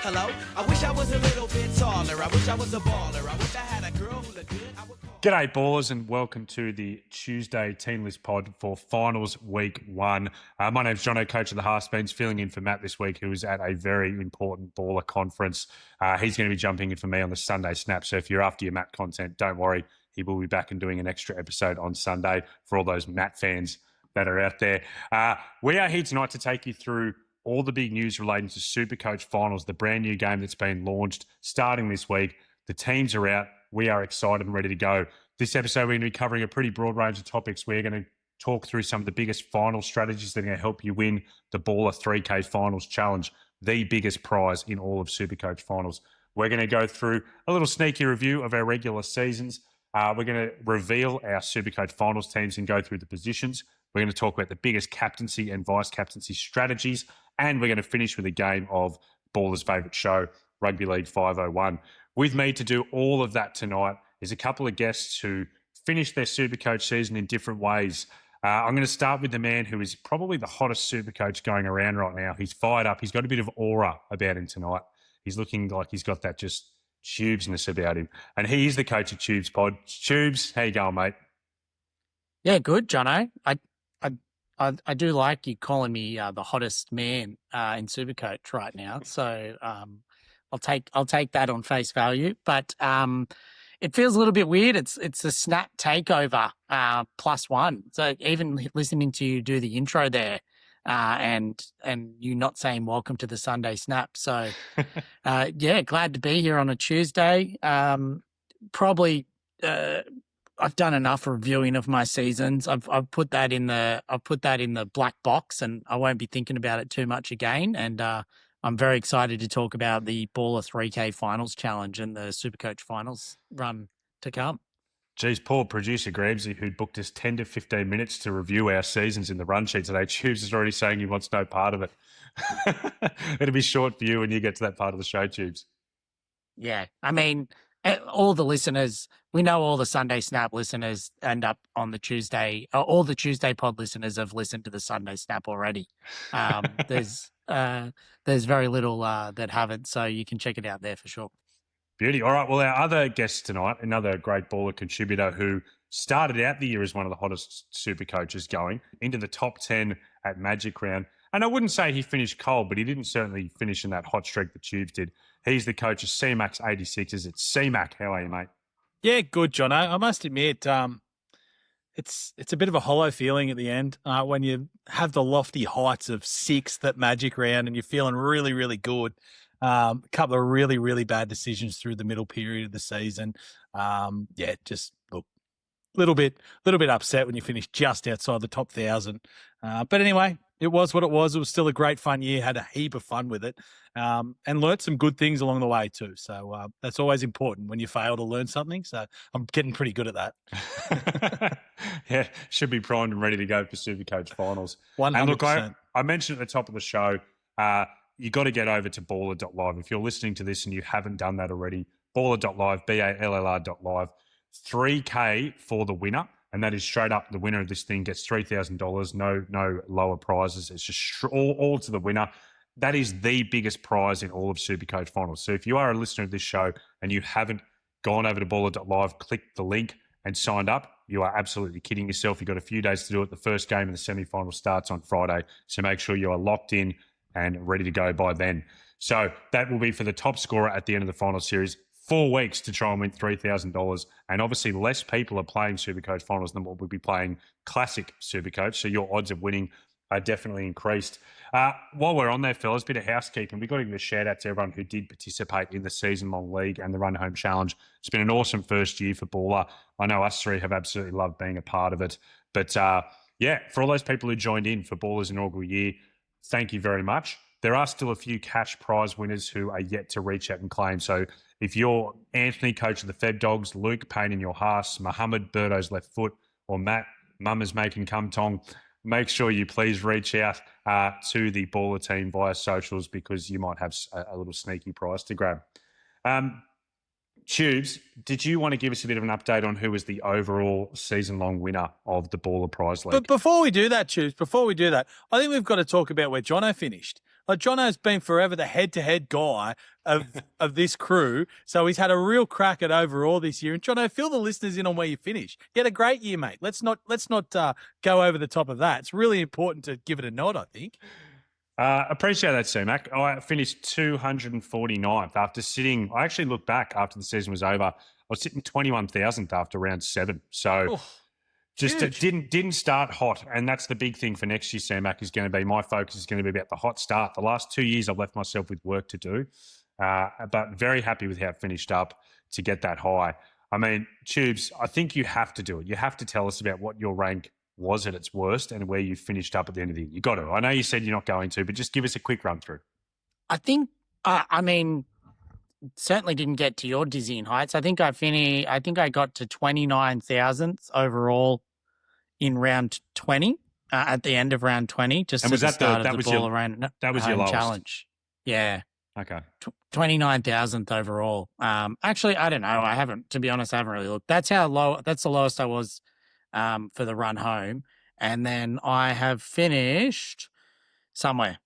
Hello, I wish I was a little bit taller. I wish I was a baller. I wish I had a girl who looked good. I would call. G'day, ballers, and welcome to the Tuesday Team List Pod for Finals Week 1. My name's Jono, coach of the Halfbacks, filling in for Matt this week, who is at a very important baller conference. He's going to be jumping in for me on the Sunday snap, so if you're after your Matt content, don't worry. He will be back and doing an extra episode on Sunday for all those Matt fans that are out there. We are here tonight to take you through all the big news relating to SuperCoach Finals, the brand new game that's been launched starting this week. The teams are out. We are excited and ready to go. This episode, we're going to be covering a pretty broad range of topics. We're going to talk through some of the biggest final strategies that are going to help you win the Baller 3K Finals Challenge, the biggest prize in all of SuperCoach Finals. We're going to go through a little sneaky review of our regular seasons. We're going to reveal our SuperCoach Finals teams and go through the positions. We're going to talk about the biggest captaincy and vice-captaincy strategies, and we're going to finish with a game of Baller's favourite show, Rugby League 501. With me to do all of that tonight is a couple of guests who finished their SuperCoach season in different ways. I'm going to start with the man who is probably the hottest SuperCoach going around right now. He's fired up. He's got a bit of aura about him tonight. He's looking like he's got that just Tubesness about him. And he is the coach of Tubes Pod. Tubes, how you going, mate? Yeah, good, Jono. I do like you calling me the hottest man in SuperCoach right now. So I'll take that on face value. But it feels a little bit weird. It's a snap takeover +1. So even listening to you do the intro there, and you not saying welcome to the Sunday snap. So yeah, glad to be here on a Tuesday. Probably. I've done enough reviewing of my seasons. I've put that in the black box, and I won't be thinking about it too much again. And I'm very excited to talk about the Baller 3K Finals Challenge and the SuperCoach Finals run to come. Geez, poor producer Gramsy, who booked us 10 to 15 minutes to review our seasons in the run sheet today. Tubes is already saying he wants no part of it. It'll be short for you when you get to that part of the show, Tubes. Yeah, I mean, all the listeners, we know all the Sunday Snap listeners end up on the Tuesday. All the Tuesday Pod listeners have listened to the Sunday Snap already. There's very little that haven't, so you can check it out there for sure. Beauty. All right. Well, our other guest tonight, another great baller contributor who started out the year as one of the hottest super coaches going into the top 10 at Magic Round. And I wouldn't say he finished cold, but he didn't certainly finish in that hot streak that Tubes did. He's the coach of CMac's 86ers. It's CMac. How are you, mate? Yeah, good, Jono. I must admit, it's a bit of a hollow feeling at the end when you have the lofty heights of 6th at Magic Round and you're feeling really, really good. A couple of really, really bad decisions through the middle period of the season. Yeah, just look, little bit upset when you finish just outside the top 1,000. But anyway, it was what it was. It was still a great fun year. Had a heap of fun with it, and learnt some good things along the way too. So that's always important when you fail to learn something. So I'm getting pretty good at that. Yeah, should be primed and ready to go for SuperCoach Finals. 100%. And look, I mentioned at the top of the show, you got to get over to baller.live. If you're listening to this and you haven't done that already, baller.live, ballr.live, 3K for the winner. And that is straight up. The winner of this thing gets $3,000. No lower prizes. It's just all to the winner. That is the biggest prize in all of SuperCoach Finals. So if you are a listener of this show and you haven't gone over to baller.live, clicked the link and signed up, you are absolutely kidding yourself. You've got a few days to do it. The first game of the semi-final starts on Friday. So make sure you are locked in and ready to go by then. So that will be for the top scorer at the end of the final series. 4 weeks to try and win $3,000. And obviously less people are playing SuperCoach Finals than what we'll be playing Classic SuperCoach. So your odds of winning are definitely increased. While we're on there, fellas, bit of housekeeping. We've got to give a shout out to everyone who did participate in the season-long league and the Run Home Challenge. It's been an awesome first year for Baller. I know us three have absolutely loved being a part of it. But yeah, for all those people who joined in for Baller's inaugural year, thank you very much. There are still a few cash prize winners who are yet to reach out and claim. So if you're Anthony, coach of the Fed Dogs, Luke, Pain in your Haas, Mohammed, Birdo's left foot, or Matt, Mama's making cum tong, make sure you please reach out to the Baller team via socials because you might have a little sneaky prize to grab. Tubes, did you want to give us a bit of an update on who was the overall season-long winner of the Baller Prize League? But before we do that, Tubes, I think we've got to talk about where Jono finished. Like Jono's been forever the head-to-head guy of this crew, so he's had a real crack at overall this year. And Jono, fill the listeners in on where you finish. You had a great year, mate. Let's not go over the top of that. It's really important to give it a nod, I think. Appreciate that, CMac. I finished 249th after sitting. I actually looked back after the season was over. I was sitting 21,000th after round 7. So just it didn't start hot, and that's the big thing for next year. CMac is going to be my focus is going to be about the hot start. The last 2 years, I've left myself with work to do, but very happy with how it finished up to get that high. I mean, Tubes, I think you have to do it. You have to tell us about what your rank was at its worst and where you finished up at the end of the year. You got to. I know you said you're not going to, but just give us a quick run through. I think, I mean, certainly didn't get to your dizzying heights. I think I got to 29,000th overall in round 20, at the end of round 20, just and at the start of the ball around that was your lowest challenge. Yeah. Okay. 29,000th overall. Actually, I don't know. I haven't really looked. That's the lowest I was for the run home. And then I have finished somewhere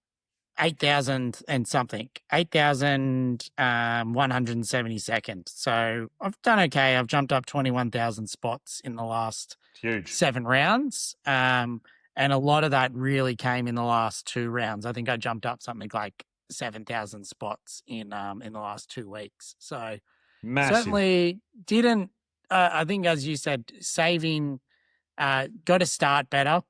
8,000 and something, 8,172nd. So I've done okay. I've jumped up 21,000 spots in the last 7 rounds. And a lot of that really came in the last 2 rounds. I think I jumped up something like 7,000 spots in the last 2 weeks. So massive. Certainly didn't, I think, as you said, saving, got to start better.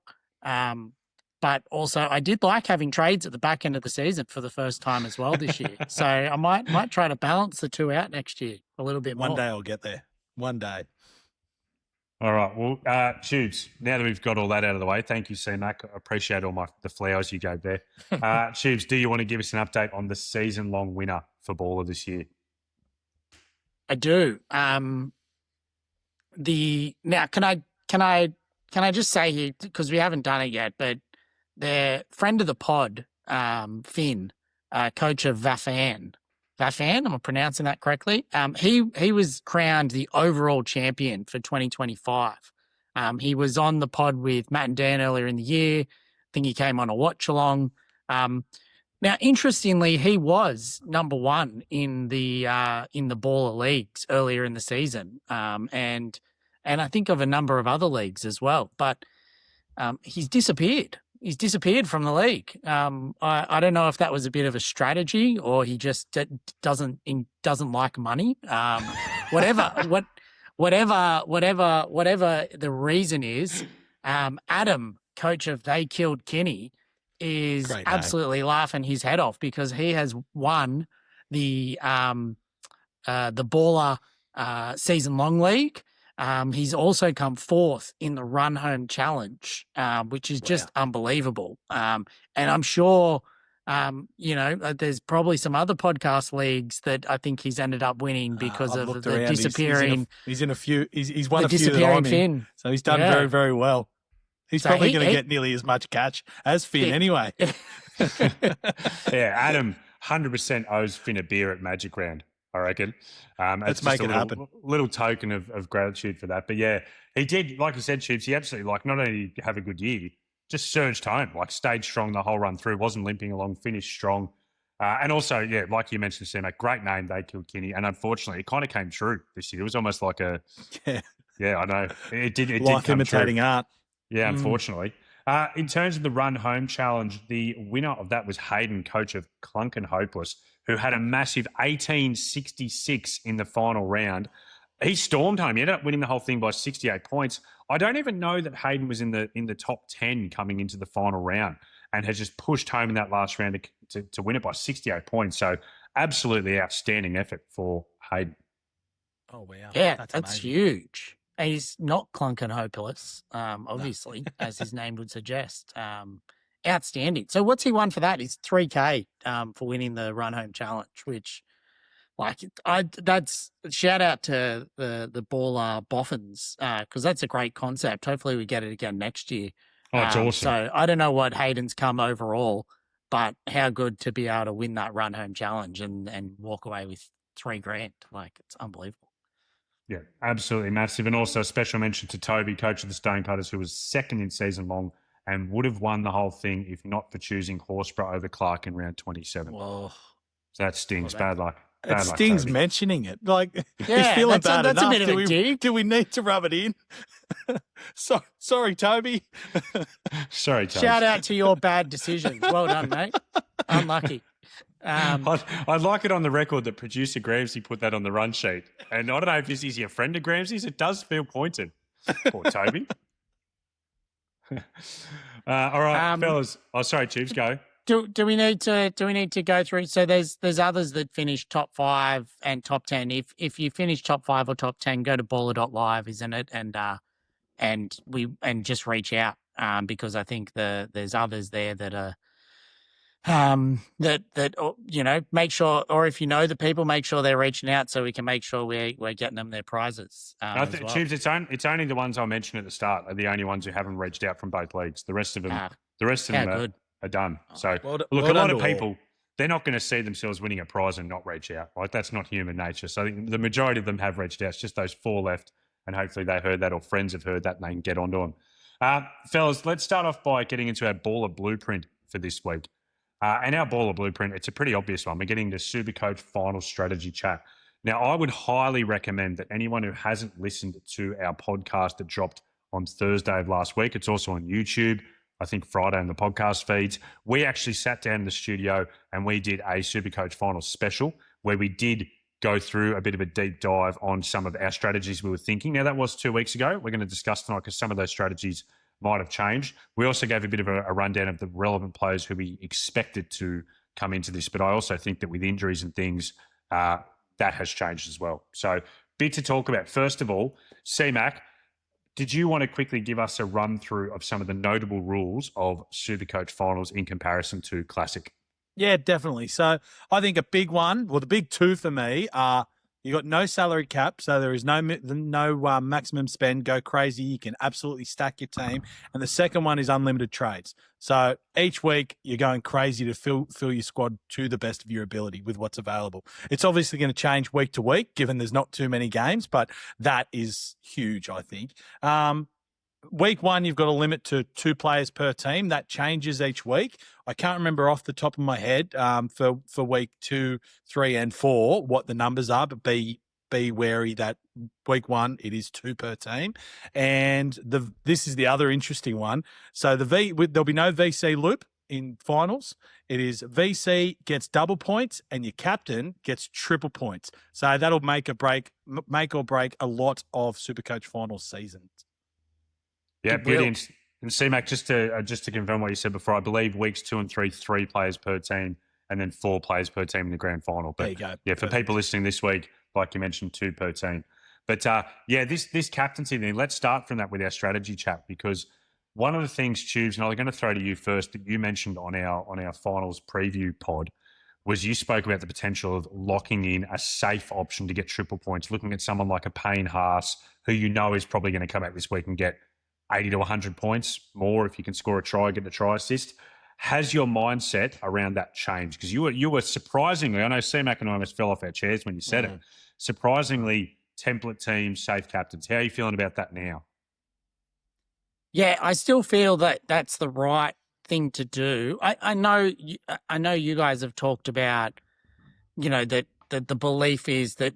But also I did like having trades at the back end of the season for the first time as well this year. So I might try to balance the 2 out next year a little bit more. One day I'll get there. One day. All right. Well, Tubes, now that we've got all that out of the way, thank you, CMac. I appreciate all the flowers you gave there. Tubes, do you want to give us an update on the season-long winner for Baller this year? I do. Now, can I just say here, because we haven't done it yet, but the friend of the pod, Finn, coach of Vafan, am I pronouncing that correctly? He was crowned the overall champion for 2025. He was on the pod with Matt and Dan earlier in the year. I think he came on a watch along. Now, interestingly, he was number 1 in the baller leagues earlier in the season, and I think of a number of other leagues as well. But he's disappeared. He's disappeared from the league. I don't know if that was a bit of a strategy or he just doesn't like money. Whatever the reason is, Adam, coach of They Killed Kenny, is absolutely laughing his head off because he has won the baller season long league. He's also come 4th in the run home challenge, which is just unbelievable. And I'm sure, there's probably some other podcast leagues that I think he's ended up winning because of the disappearing. He's in a few. He's won the a few disappearing that I'm Finn. in, so he's done very, very well. He's probably going to get nearly as much catch as Finn anyway. Yeah, Adam 100% owes Finn a beer at Magic Round, I reckon. Let's make it happen. Little token of gratitude for that. But yeah, he did, like you said, Tubes, he absolutely, not only did he have a good year, just surged home, stayed strong the whole run through, wasn't limping along, finished strong. And also, yeah, like you mentioned, Sam, a great name, They Killed Kenny. And unfortunately, it kind of came true this year. It was almost like a, yeah, I know. It did life come imitating true. art. Yeah, unfortunately. In terms of the run home challenge, the winner of that was Hayden, coach of Clunk and Hopeless, who had a massive 1866 in the final round. He stormed home. He ended up winning the whole thing by 68 points. I don't even know that Hayden was in the top 10 coming into the final round and has just pushed home in that last round to win it by 68 points. So absolutely outstanding effort for Hayden. Oh, wow. Yeah, that's huge. And he's not Clunk and Hopeless, obviously, as his name would suggest. Outstanding. So what's he won for that? He's $3,000 for winning the run home challenge, which, that's shout out to the baller boffins because that's a great concept. Hopefully we get it again next year. Oh, it's awesome. So I don't know what Hayden's come overall, but how good to be able to win that run home challenge and walk away with $3,000. It's unbelievable. Yeah, absolutely massive. And also a special mention to Toby, coach of the Stonecutters, who was second in season long and would have won the whole thing if not for choosing Horsburgh over Clark in round 27. Whoa. So that stings. Bad luck. It Bad luck, stings Toby. mentioning it. Like, Yeah, he's feeling bad that's enough. a bit of a dig. Do we need to rub it in? Sorry, Toby. Sorry, Toby. Shout out to your bad decisions. Well done, mate. Unlucky. I'd like it on the record that producer Gramsci put that on the run sheet. And I don't know if this is your friend of Gramsci's. It does feel pointed. Poor Toby. All right, fellas. Oh, sorry, Tubes, go. Do we need to go through? So there's others that finish top 5 and top 10. If you finish top 5 or top 10, go to baller.live, isn't it? And just reach out because I think there's others there that are that make sure, or if you know the people, make sure they're reaching out so we can make sure we're getting them their prizes. I think, Tubes, it's only the ones I mentioned at the start are the only ones who haven't reached out from both leagues. The rest of them, are done. So look, a lot of people, they're not going to see themselves winning a prize and not reach out. Right? That's not human nature. So I think the majority of them have reached out. It's just those 4 left, and hopefully they heard that or friends have heard that and they can get onto them. Fellas, let's start off by getting into our baller blueprint for this week. And our baller blueprint, it's a pretty obvious one. We're getting the SuperCoach Finals strategy chat. Now, I would highly recommend that anyone who hasn't listened to our podcast that dropped on Thursday of last week, it's also on YouTube, I think Friday on the podcast feeds. We actually sat down in the studio and we did a SuperCoach Finals special where we did go through a bit of a deep dive on some of our strategies we were thinking. Now, that was 2 weeks ago. We're going to discuss tonight because some of those strategies might have changed. We also gave a bit of a rundown of the relevant players who we expected to come into this, but I also think that with injuries and things, that has changed as well. So, bit to talk about. First of all, CMac, did you want to quickly give us a run through of some of the notable rules of SuperCoach Finals in comparison to Classic? Yeah, definitely. So I think a big one, well, the big 2 for me are you got no salary cap, so there is no maximum spend. Go crazy. You can absolutely stack your team. And the second one is unlimited trades. So each week you're going crazy to fill your squad to the best of your ability with what's available. It's obviously going to change week to week, given there's not too many games, but that is huge, I think. Week 1, you've got a limit to 2 players per team. That changes each week. I can't remember off the top of my head for week 2, 3, and 4 what the numbers are, but be wary that week 1 it is 2 per team. And this is the other interesting one. So there'll be no VC loop in finals. It is VC gets double points and your captain gets triple points. So that'll make or break a lot of SuperCoach Finals seasons. Yeah, brilliant. And CMac, just to confirm what you said before, I believe weeks 2 and 3, 3 players per team, and then 4 players per team in the grand final. But there you go. Yeah, for people listening this week, like you mentioned, 2 per team. But this captaincy thing, let's start from that with our strategy chat, because one of the things, Tubes, and I'm going to throw to you first, that you mentioned on our finals preview pod, was you spoke about the potential of locking in a safe option to get triple points, looking at someone like a Payne Haas, who you know is probably going to come out this week and get 80 to 100 points more if you can score a try, get a try assist. Has your mindset around that changed? Because you were surprisingly, I know CMac and I almost fell off our chairs when you said it, surprisingly template team, safe captains. How are you feeling about that now? Yeah, I still feel that that's the right thing to do. I know you guys have talked about, that the belief is that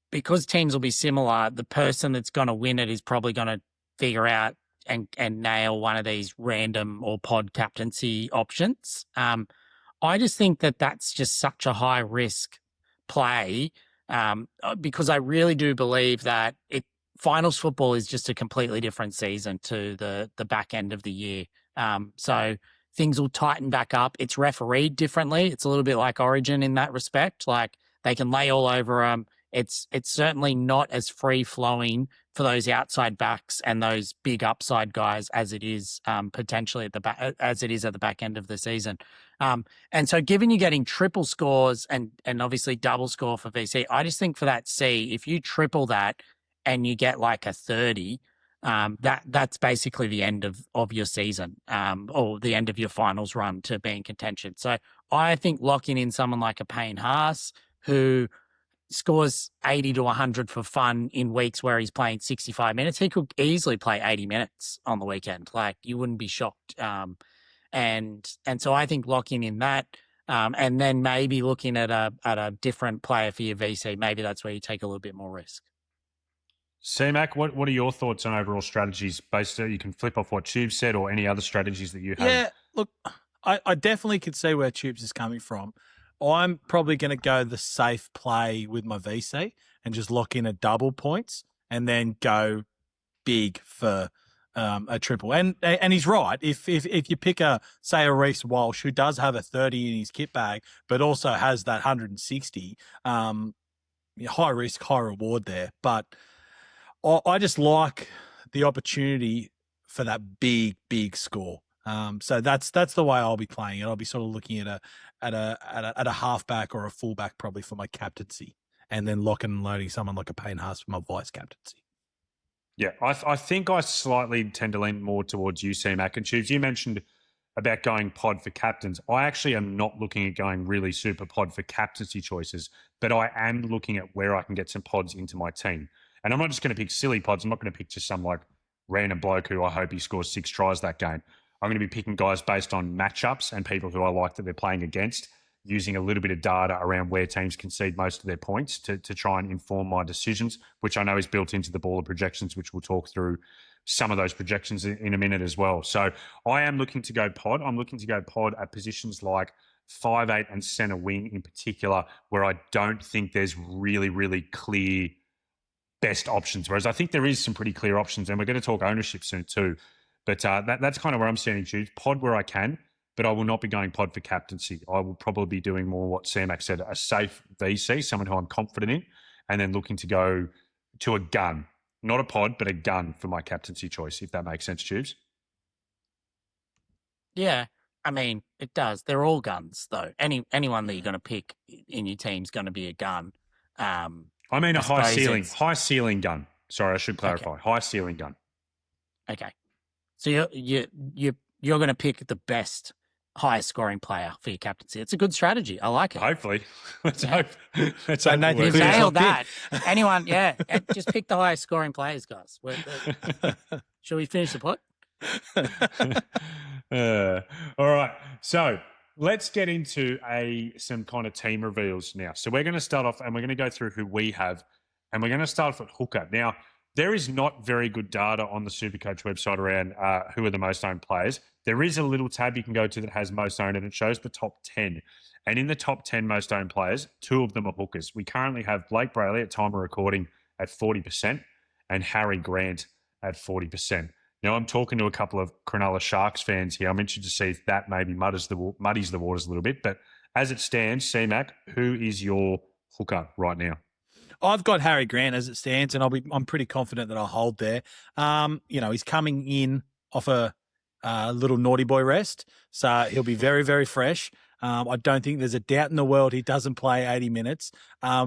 because teams will be similar, the person that's going to win it is probably going to figure out and nail one of these random or pod captaincy options. I just think that that's just such a high risk play because I really do believe that finals football is just a completely different season to the back end of the year. So things will tighten back up. It's refereed differently. It's a little bit like Origin in that respect. Like they can lay all over them. It's certainly not as free flowing for those outside backs and those big upside guys as it is potentially at the back, as it is at the back end of the season. And so given you're getting triple scores and obviously double score for VC, I just think for that C, if you triple that and you get like a 30, that's basically the end of your season or the end of your finals run to be in contention. So I think locking in someone like a Payne Haas, who scores 80 to 100 for fun in weeks where he's playing 65 minutes, he could easily play 80 minutes on the weekend. Like, you wouldn't be shocked. And so I think locking in that, and then maybe looking at a different player for your VC, maybe that's where you take a little bit more risk. CMac, what are your thoughts on overall strategies? You can flip off what Tubes said or any other strategies that you have. Yeah, look, I definitely could see where Tubes is coming from. I'm probably going to go the safe play with my VC and just lock in a double points and then go big for a triple. And he's right. If you pick a Reece Walsh, who does have a 30 in his kit bag, but also has that 160, high risk, high reward there. But I just like the opportunity for that big score. So that's the way I'll be playing it. I'll be sort of looking at a halfback or a fullback probably for my captaincy, and then locking and loading someone like a Payne Haas for my vice captaincy. Yeah, I think I slightly tend to lean more towards you, CMac and Tubes. You mentioned about going pod for captains. I actually am not looking at going really super pod for captaincy choices, but I am looking at where I can get some pods into my team. And I'm not just going to pick silly pods. I'm not going to pick just some like random bloke who I hope he scores 6 tries that game. I'm going to be picking guys based on matchups and people who I like that they're playing against, using a little bit of data around where teams concede most of their points to try and inform my decisions, which I know is built into the baller projections, which we'll talk through some of those projections in a minute as well. So I am looking to go pod. I'm looking to go pod at positions like 5'8" and centre wing in particular, where I don't think there's really clear best options. Whereas I think there is some pretty clear options, and we're going to talk ownership soon too. But that's kind of where I'm standing, Tubes. Pod where I can, but I will not be going pod for captaincy. I will probably be doing more what CMac said, a safe VC, someone who I'm confident in, and then looking to go to a gun. Not a pod, but a gun for my captaincy choice, if that makes sense, Tubes. Yeah, I mean, it does. They're all guns, though. Anyone that you're going to pick in your team's going to be a gun. I mean a high ceiling gun. Sorry, I should clarify. Okay. High ceiling gun. Okay. So you're going to pick the best, highest scoring player for your captaincy. It's a good strategy. I like it. Hopefully. Let's hope. Let's hope you've nailed that. Anyone, just pick the highest scoring players, guys. Shall we finish the pot? All right. So let's get into some kind of team reveals now. So we're going to start off and we're going to go through who we have, and we're going to start off at hooker. Now, there is not very good data on the SuperCoach website around who are the most owned players. There is a little tab you can go to that has most owned, and it shows the top 10. And in the top 10 most owned players, 2 of them are hookers. We currently have Blake Brayley at time of recording at 40% and Harry Grant at 40%. Now, I'm talking to a couple of Cronulla Sharks fans here. I'm interested to see if that maybe muddies the waters a little bit. But as it stands, CMac, who is your hooker right now? I've got Harry Grant as it stands, and I'm pretty confident that I'll hold there. He's coming in off a little naughty boy rest, so he'll be very, very fresh. I don't think there's a doubt in the world he doesn't play 80 minutes.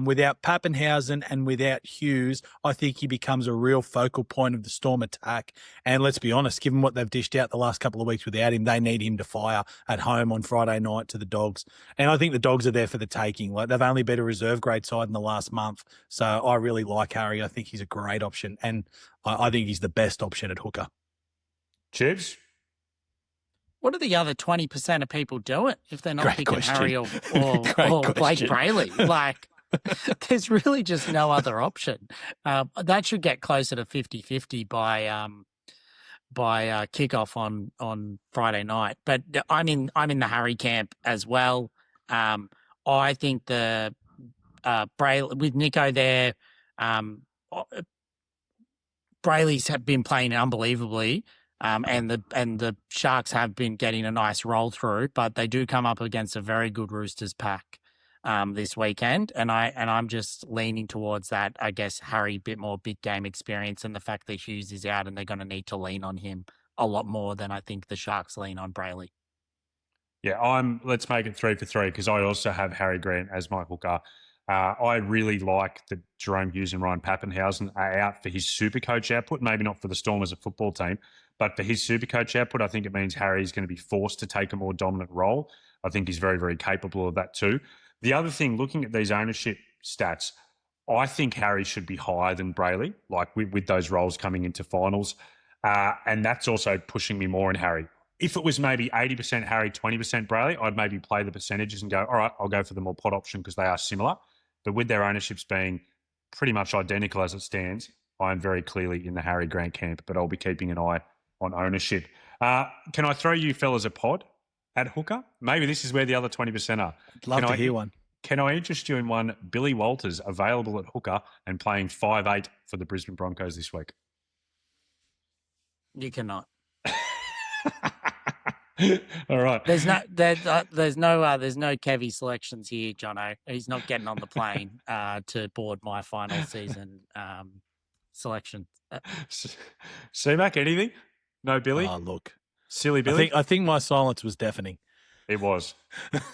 Without Pappenhausen and without Hughes, I think he becomes a real focal point of the Storm attack. And let's be honest, given what they've dished out the last couple of weeks without him, they need him to fire at home on Friday night to the Dogs. And I think the Dogs are there for the taking. Like, they've only been a reserve grade side in the last month. So I really like Harry. I think he's a great option. And I think he's the best option at hooker. Tubes? What are the other 20% of people doing if they're not picking Harry or Blake Brayley? Like, there's really just no other option. That should get closer to 50-50 by kickoff on Friday night. But I'm in the Harry camp as well. I think the Brayley with Nico there, Brayley's have been playing unbelievably. And the Sharks have been getting a nice roll through, but they do come up against a very good Roosters pack this weekend, and I'm just leaning towards that. I guess Harry, a bit more big game experience, and the fact that Hughes is out, and they're going to need to lean on him a lot more than I think the Sharks lean on Brayley. Yeah, let's make it 3 for 3 because I also have Harry Grant as my hooker. I really like that Jerome Hughes and Ryan Pappenhausen are out for his SuperCoach output, maybe not for the Storm as a football team, but for his SuperCoach output, I think it means Harry's going to be forced to take a more dominant role. I think he's very, very capable of that too. The other thing, looking at these ownership stats, I think Harry should be higher than Brayley, like with those roles coming into finals. And that's also pushing me more in Harry. If it was maybe 80% Harry, 20% Brayley, I'd maybe play the percentages and go, all right, I'll go for the more pot option because they are similar. But with their ownerships being pretty much identical as it stands, I'm very clearly in the Harry Grant camp, but I'll be keeping an eye on ownership. Can I throw you fellas a pod at hooker? Maybe this is where the other 20% are. Love to hear one. Can I interest you in one? Billy Walters available at hooker and playing 5'8" for the Brisbane Broncos this week. You cannot. All right. There's no Kevy selections here, Jono. He's not getting on the plane to board my final season selection. CMac, anything? No Billy? Oh, look. Silly Billy? I think my silence was deafening. It was.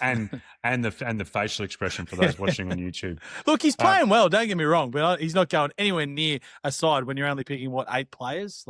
And the facial expression for those watching on YouTube. Look, he's playing well, don't get me wrong, but he's not going anywhere near a side when you're only picking, 8 players?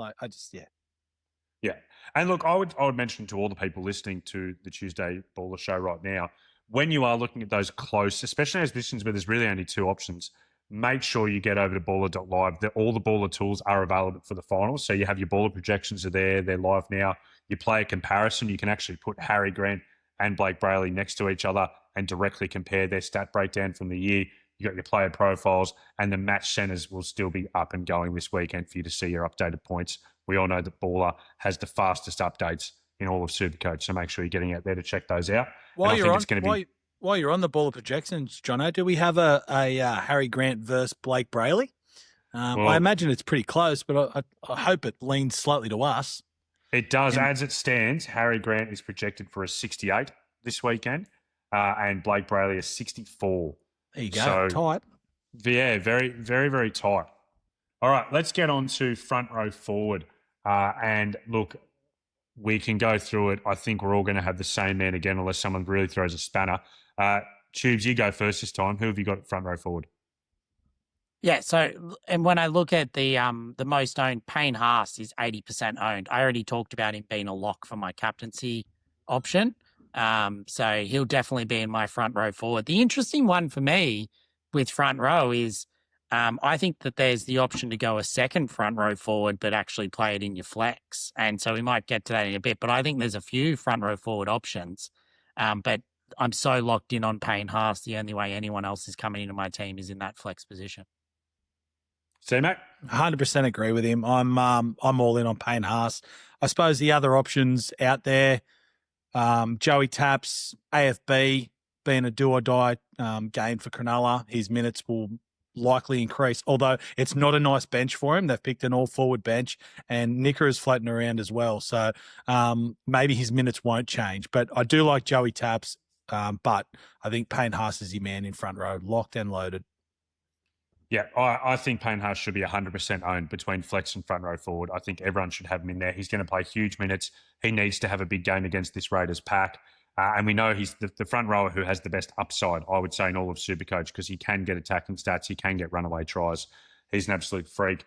Yeah. And look, I would mention to all the people listening to the Tuesday Baller Show right now, when you are looking at those close, especially those positions where there's really only 2 options, make sure you get over to ballr.live. All the baller tools are available for the finals. So you have your baller projections are there. They're live now. You play a comparison. You can actually put Harry Grant and Blake Brayley next to each other and directly compare their stat breakdown from the year. You got your player profiles, and the match centres will still be up and going this weekend for you to see your updated points. We all know that Baller has the fastest updates in all of SuperCoach, so make sure you're getting out there to check those out. While you're on the baller projections, Jono, do we have a Harry Grant versus Blake Brayley? I imagine it's pretty close, but I hope it leans slightly to us. It does. As it stands, Harry Grant is projected for a 68 this weekend, and Blake Brayley a 64. There you go. So, tight. Yeah, very, very, very tight. All right, let's get on to front row forward. And look, we can go through it. I think we're all going to have the same man again unless someone really throws a spanner. Tubes, you go first this time. Who have you got at front row forward? Yeah, so and when I look at the most owned, Payne Haas is 80% owned. I already talked about him being a lock for my captaincy option. So he'll definitely be in my front row forward. The interesting one for me with front row is I think that there's the option to go a second front row forward, but actually play it in your flex. And so we might get to that in a bit, but I think there's a few front row forward options. But I'm so locked in on Payne Haas. The only way anyone else is coming into my team is in that flex position. CMac? 100% agree with him. I'm all in on Payne Haas. I suppose the other options out there, Joey Taps, AFB being a do or die game for Cronulla. His minutes will likely increase, although it's not a nice bench for him. They've picked an all-forward bench, and Nicker is floating around as well. So maybe his minutes won't change. But I do like Joey Taps, but I think Payne Haas is your man in front row, locked and loaded. Yeah, I think Payne Haas should be 100% owned between flex and front row forward. I think everyone should have him in there. He's going to play huge minutes. He needs to have a big game against this Raiders pack. And we know he's the front rower who has the best upside, I would say, in all of SuperCoach because he can get attacking stats. He can get runaway tries. He's an absolute freak.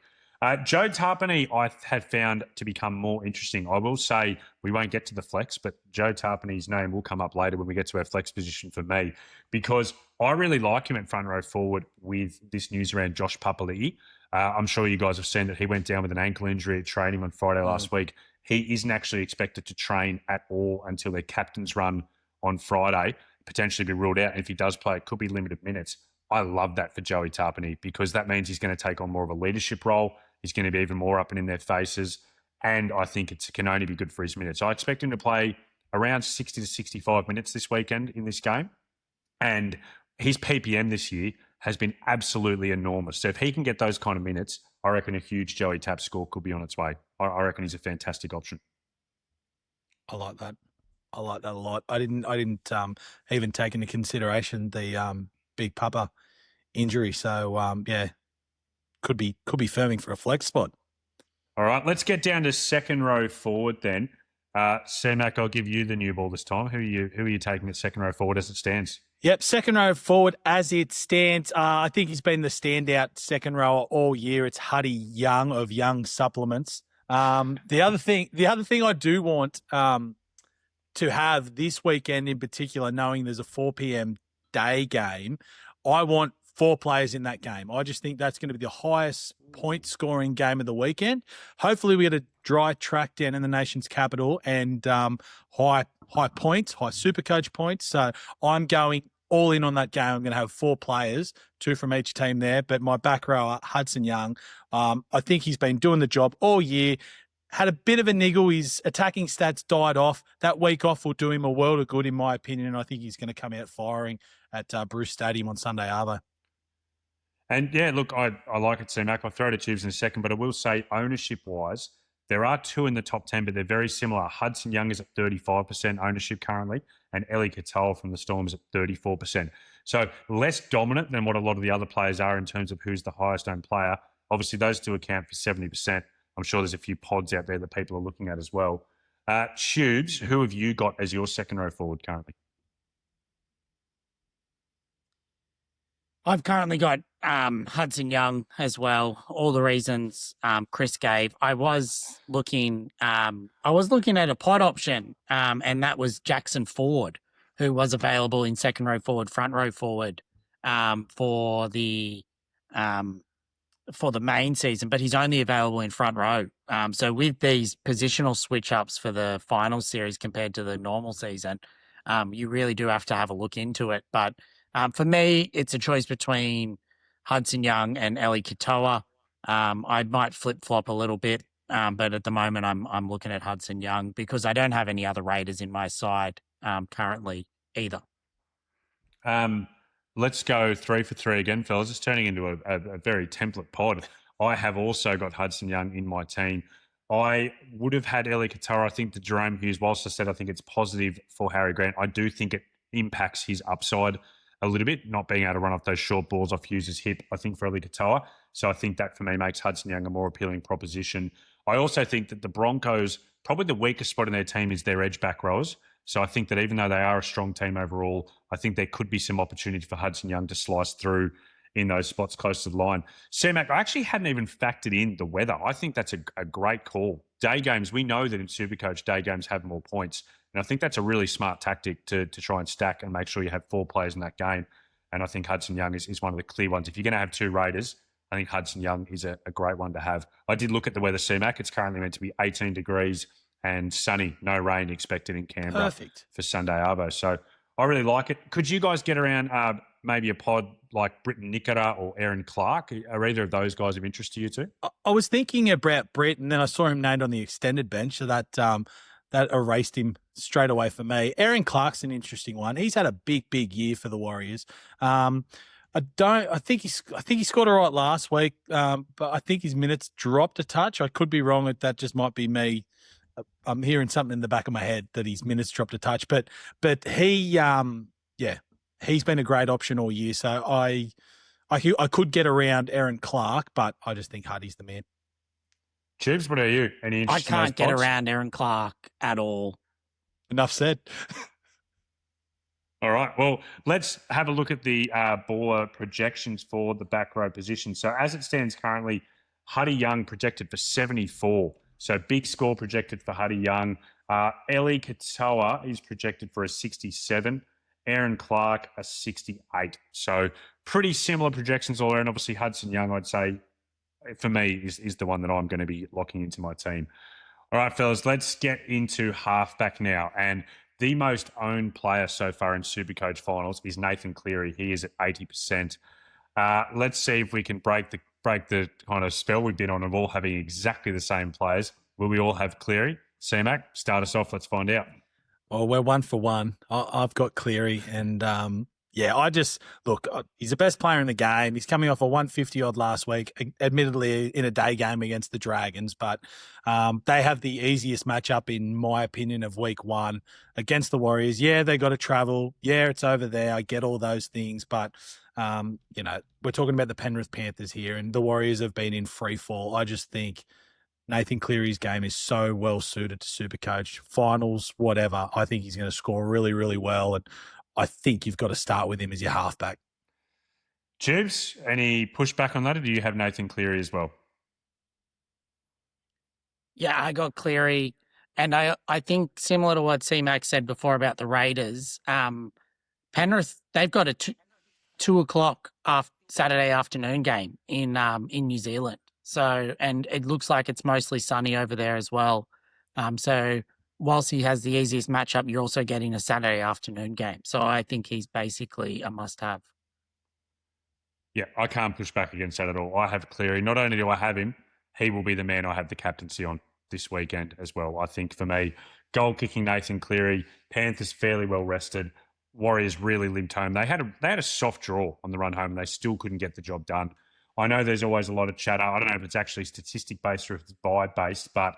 Joe Tarpany, I have found to become more interesting. I will say we won't get to the flex, but Joe Tarpany's name will come up later when we get to our flex position for me because I really like him at front row forward with this news around Josh Papali'i. I'm sure you guys have seen that he went down with an ankle injury at training on Friday last week. He isn't actually expected to train at all until their captain's run on Friday, potentially be ruled out. And if he does play, it could be limited minutes. I love that for Joey Tarpany because that means he's going to take on more of a leadership role. He's going to be even more up and in their faces. And I think it can only be good for his minutes. I expect him to play around 60 to 65 minutes this weekend in this game. And his PPM this year has been absolutely enormous. So if he can get those kind of minutes, I reckon a huge Joey Tap score could be on its way. I reckon he's a fantastic option. I like that. I like that a lot. I didn't even take into consideration the Big Papa injury. So yeah, could be firming for a flex spot. All right, let's get down to second row forward then. CMac, I'll give you the new ball this time. Who are you taking at second row forward as it stands? Yep, second row forward as it stands. I think he's been the standout second rower all year. It's Huddy Young of Young Supplements. The other thing I do want to have this weekend in particular, knowing there's a 4 p.m. day game, I want 4 players in that game. I just think that's going to be the highest point scoring game of the weekend. Hopefully we get a dry track down in the nation's capital and high points, high SuperCoach points. So I'm going all in on that game. I'm going to have 4 players, 2 from each team there. But my back rower, Hudson Young, I think he's been doing the job all year. Had a bit of a niggle. His attacking stats died off. That week off will do him a world of good, in my opinion. And I think he's going to come out firing at Bruce Stadium on Sunday, Arvo. And yeah, look, I like it, CMac. I'll throw to Tubes in a second, but I will say ownership-wise, there are 2 in the top 10, but they're very similar. Hudson Young is at 35% ownership currently, and Eli Katoa from the Storm is at 34%. So less dominant than what a lot of the other players are in terms of who's the highest owned player. Obviously, those 2 account for 70%. I'm sure there's a few pods out there that people are looking at as well. Tubes, who have you got as your second row forward currently? I've currently got Hudson Young as well. All the reasons Chris gave. I was looking at a pod option, and that was Jackson Ford, who was available in second row forward, front row forward for the main season, but he's only available in front row. So with these positional switch ups for the final series compared to the normal season, you really do have to have a look into it. But for me, it's a choice between Hudson Young and Eli Katoa. I might flip flop a little bit, but at the moment, I'm looking at Hudson Young because I don't have any other Raiders in my side currently either. Let's go 3 for 3 again, fellas. It's turning into a very template pod. I have also got Hudson Young in my team. I would have had Eli Katoa. I think that Jerome Hughes, whilst I said I think it's positive for Harry Grant, I do think it impacts his upside a little bit, not being able to run off those short balls off Hughes' hip, I think, for Eli Katoa. So I think that, for me, makes Hudson Young a more appealing proposition. I also think that the Broncos, probably the weakest spot in their team is their edge back rows. So I think that even though they are a strong team overall, I think there could be some opportunity for Hudson Young to slice through in those spots close to the line. CMac, I actually hadn't even factored in the weather. I think that's a great call. Day games, we know that in SuperCoach, day games have more points. And I think that's a really smart tactic to try and stack and make sure you have 4 players in that game. And I think Hudson Young is one of the clear ones. If you're going to have 2 Raiders, I think Hudson Young is a great one to have. I did look at the weather, CMac. It's currently meant to be 18 degrees and sunny, no rain expected in Canberra. Perfect. For Sunday Arvo. So I really like it. Could you guys get around maybe a pod like Britton Nickera or Aaron Clark? Are either of those guys of interest to you too? I was thinking about Britt, and then I saw him named on the extended bench, so that erased him straight away for me. Aaron Clark's an interesting one. He's had a big year for the Warriors. I think he scored all right last week, but I think his minutes dropped a touch. I could be wrong. That just might be me. I'm hearing something in the back of my head that his minutes dropped a touch, but he, he's been a great option all year. So I could get around Aaron Clark, but I just think Huddy's the man. Tubes, what are you? Any interest? I can't get around Aaron Clark at all. Enough said. All right. Well, let's have a look at the baller projections for the back row position. So as it stands currently, Huddy Young projected for 74. So big score projected for Huddy Young. Eli Katoa is projected for a 67. Aaron Clark, a 68. So pretty similar projections all around. Obviously, Hudson Young, I'd say, for me, is the one that I'm going to be locking into my team. All right, fellas, let's get into halfback now. And the most owned player so far in SuperCoach Finals is Nathan Cleary. He is at 80%. Let's see if we can break the kind of spell we've been on of all having exactly the same players. Will we all have Cleary? CMac, start us off. Let's find out. Well, we're 1 for 1. I've got Cleary, and he's the best player in the game. He's coming off a 150 odd last week, admittedly in a day game against the Dragons, but they have the easiest matchup, in my opinion, of week 1 against the Warriors. Yeah, they got to travel. Yeah, it's over there. I get all those things, but we're talking about the Penrith Panthers here, and the Warriors have been in free fall. I just think Nathan Cleary's game is so well suited to SuperCoach Finals, whatever. I think he's going to score really, really well, and I think you've got to start with him as your halfback. Tubes, any pushback on that, or do you have Nathan Cleary as well? Yeah, I got Cleary, and I think similar to what CMac said before about the Raiders, Penrith, they've got a 2 o'clock Saturday afternoon game in New Zealand. So, and it looks like it's mostly sunny over there as well. So whilst he has the easiest matchup, you're also getting a Saturday afternoon game. So I think he's basically a must-have. Yeah, I can't push back against that at all. I have Cleary. Not only do I have him, he will be the man I have the captaincy on this weekend as well. I think for me, goal kicking Nathan Cleary, Panthers fairly well rested. Warriors really limped home. They had a soft draw on the run home and they still couldn't get the job done. I know there's always a lot of chatter. I don't know if it's actually statistic based or if it's vibe based, but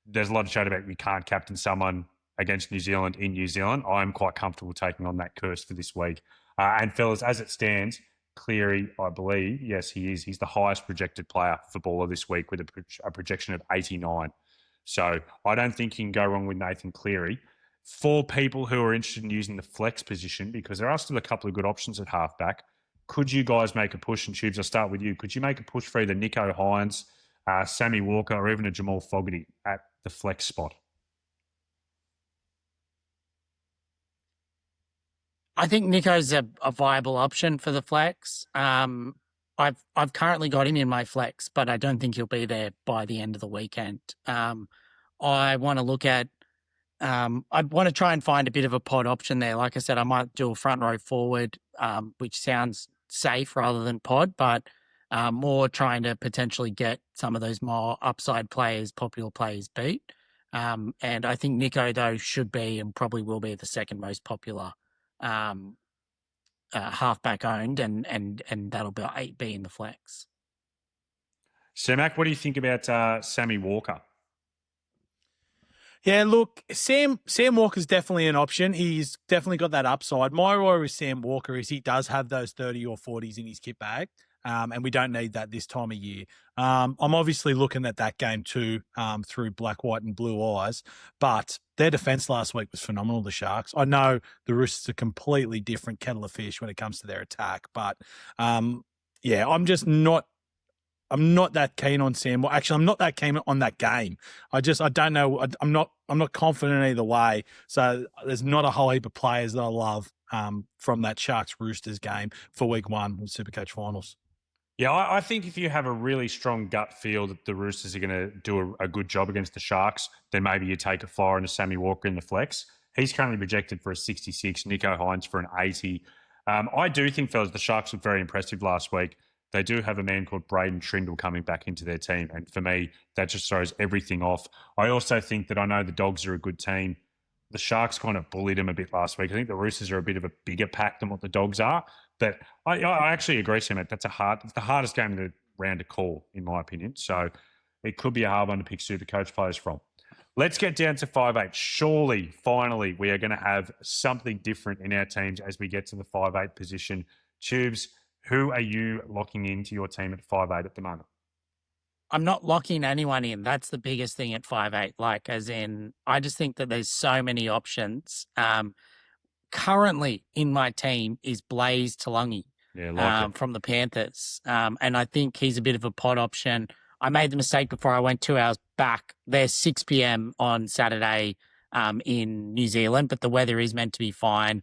there's a lot of chatter about you can't captain someone against New Zealand in New Zealand. I'm quite comfortable taking on that curse for this week. And fellas, as it stands, Cleary, I believe, yes, he is. He's the highest projected player for Baller this week with a projection of 89. So I don't think you can go wrong with Nathan Cleary. For people who are interested in using the flex position, because there are still a couple of good options at halfback, could you guys make a push? And Tubes, I'll start with you. Could you make a push for either Nicho Hines, Sammy Walker, or even a Jamal Fogarty at the flex spot? I think Nico's a viable option for the flex. I've currently got him in my flex, but I don't think he'll be there by the end of the weekend. I want to look at I want to try and find a bit of a pod option there. Like I said, I might do a front row forward, which sounds safe rather than pod, but more trying to potentially get some of those more upside players, popular players beat. And I think Nico, though, should be and probably will be the second most popular halfback owned, and that'll be in the flex. CMac, what do you think about Sammy Walker? Yeah, look, Sam Walker's definitely an option. He's definitely got that upside. My worry with Sam Walker is he does have those 30 or 40s in his kit bag, and we don't need that this time of year. I'm obviously looking at that game too through black, white and blue eyes, but their defence last week was phenomenal, the Sharks. I know the Roosters are a completely different kettle of fish when it comes to their attack, but yeah, I'm not that keen on Sam. Well, actually, I'm not that keen on that game. I don't know. I'm not confident either way. So there's not a whole heap of players that I love from that Sharks Roosters game for week 1 of SuperCoach Finals. Yeah, I think if you have a really strong gut feel that the Roosters are going to do a good job against the Sharks, then maybe you take a flyer on a Sammy Walker in the flex. He's currently projected for a 66, Nicho Hines for an 80. I do think, fellas, the Sharks were very impressive last week. They do have a man called Braden Trindle coming back into their team. And for me, that just throws everything off. I also think that I know the Dogs are a good team. The Sharks kind of bullied them a bit last week. I think the Roosters are a bit of a bigger pack than what the Dogs are. But I actually agree, Sam. It's the hardest game of the round to call, in my opinion. So it could be a hard one to pick SuperCoach players from. Let's get down to 5'8". Surely, finally, we are going to have something different in our teams as we get to the 5'8 position. Tubes, who are you locking into your team at 5'8 at the moment? I'm not locking anyone in. That's the biggest thing at 5'8". Like, as in, I just think that there's so many options. Currently in my team is Blaze Talungi from the Panthers. And I think he's a bit of a pod option. I made the mistake before I went 2 hours back. There's 6 p.m. on Saturday in New Zealand, but the weather is meant to be fine.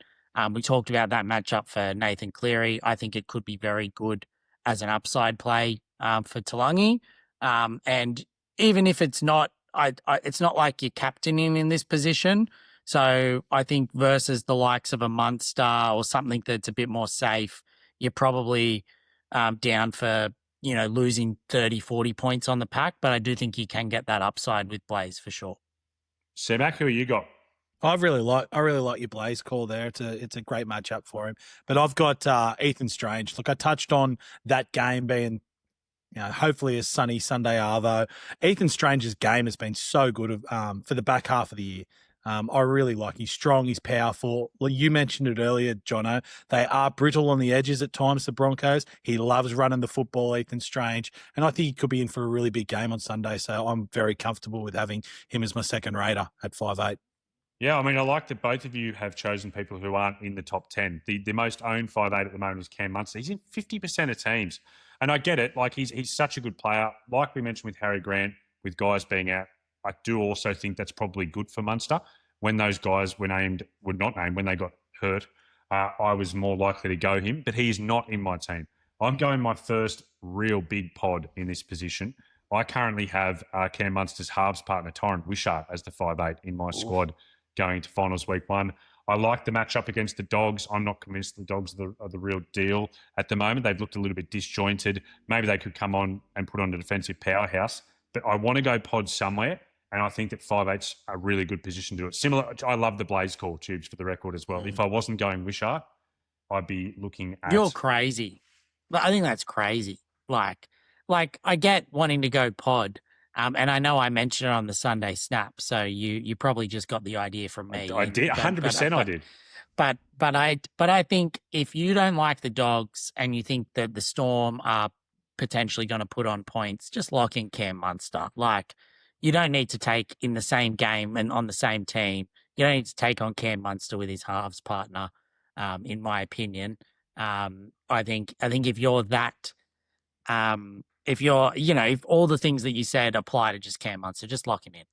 We talked about that matchup for Nathan Cleary. I think it could be very good as an upside play for Talungi. And even if it's not, it's not like you're captaining in this position. So I think versus the likes of a Munster or something that's a bit more safe, you're probably down for, losing 30, 40 points on the pack. But I do think you can get that upside with Blaze for sure. CMac, who you got? I really like your Blaze call there. It's a great matchup for him. But I've got Ethan Strange. Look, I touched on that game being, hopefully a sunny Sunday arvo. Ethan Strange's game has been so good for the back half of the year. I really like. He's strong. He's powerful. Well, you mentioned it earlier, Jono. They are brittle on the edges at times, the Broncos. He loves running the football, Ethan Strange. And I think he could be in for a really big game on Sunday. So I'm very comfortable with having him as my second raider at 5'8". Yeah, I mean, I like that both of you have chosen people who aren't in the top 10. The most owned 5'8 at the moment is Cam Munster. He's in 50% of teams. And I get it. Like, he's such a good player. Like we mentioned with Harry Grant, with guys being out, I do also think that's probably good for Munster. When those guys were not named, when they got hurt, I was more likely to go him. But he is not in my team. I'm going my first real big pod in this position. I currently have Cam Munster's halves partner, Torrent Wishart, as the 5'8" in my squad going to finals week 1. I like the matchup against the Dogs. I'm not convinced the Dogs are the real deal at the moment. They've looked a little bit disjointed. Maybe they could come on and put on a defensive powerhouse. But I want to go pod somewhere, and I think that 5'8's a really good position to do it. Similar, I love the Blaze call, Tubes, for the record as well. If I wasn't going Wishart, I'd be looking at... You're crazy. I think that's crazy. Like I get wanting to go pod, and I know I mentioned it on the Sunday snap, so you probably just got the idea from me. I did, 100% I did. But I think if you don't like the Dogs and you think that the Storm are potentially going to put on points, just lock in Cam Munster. Like, you don't need to take in the same game and on the same team. You don't need to take on Cam Munster with his halves partner, in my opinion. I think if you're that, if all the things that you said apply to just Cam Munster, just lock him in.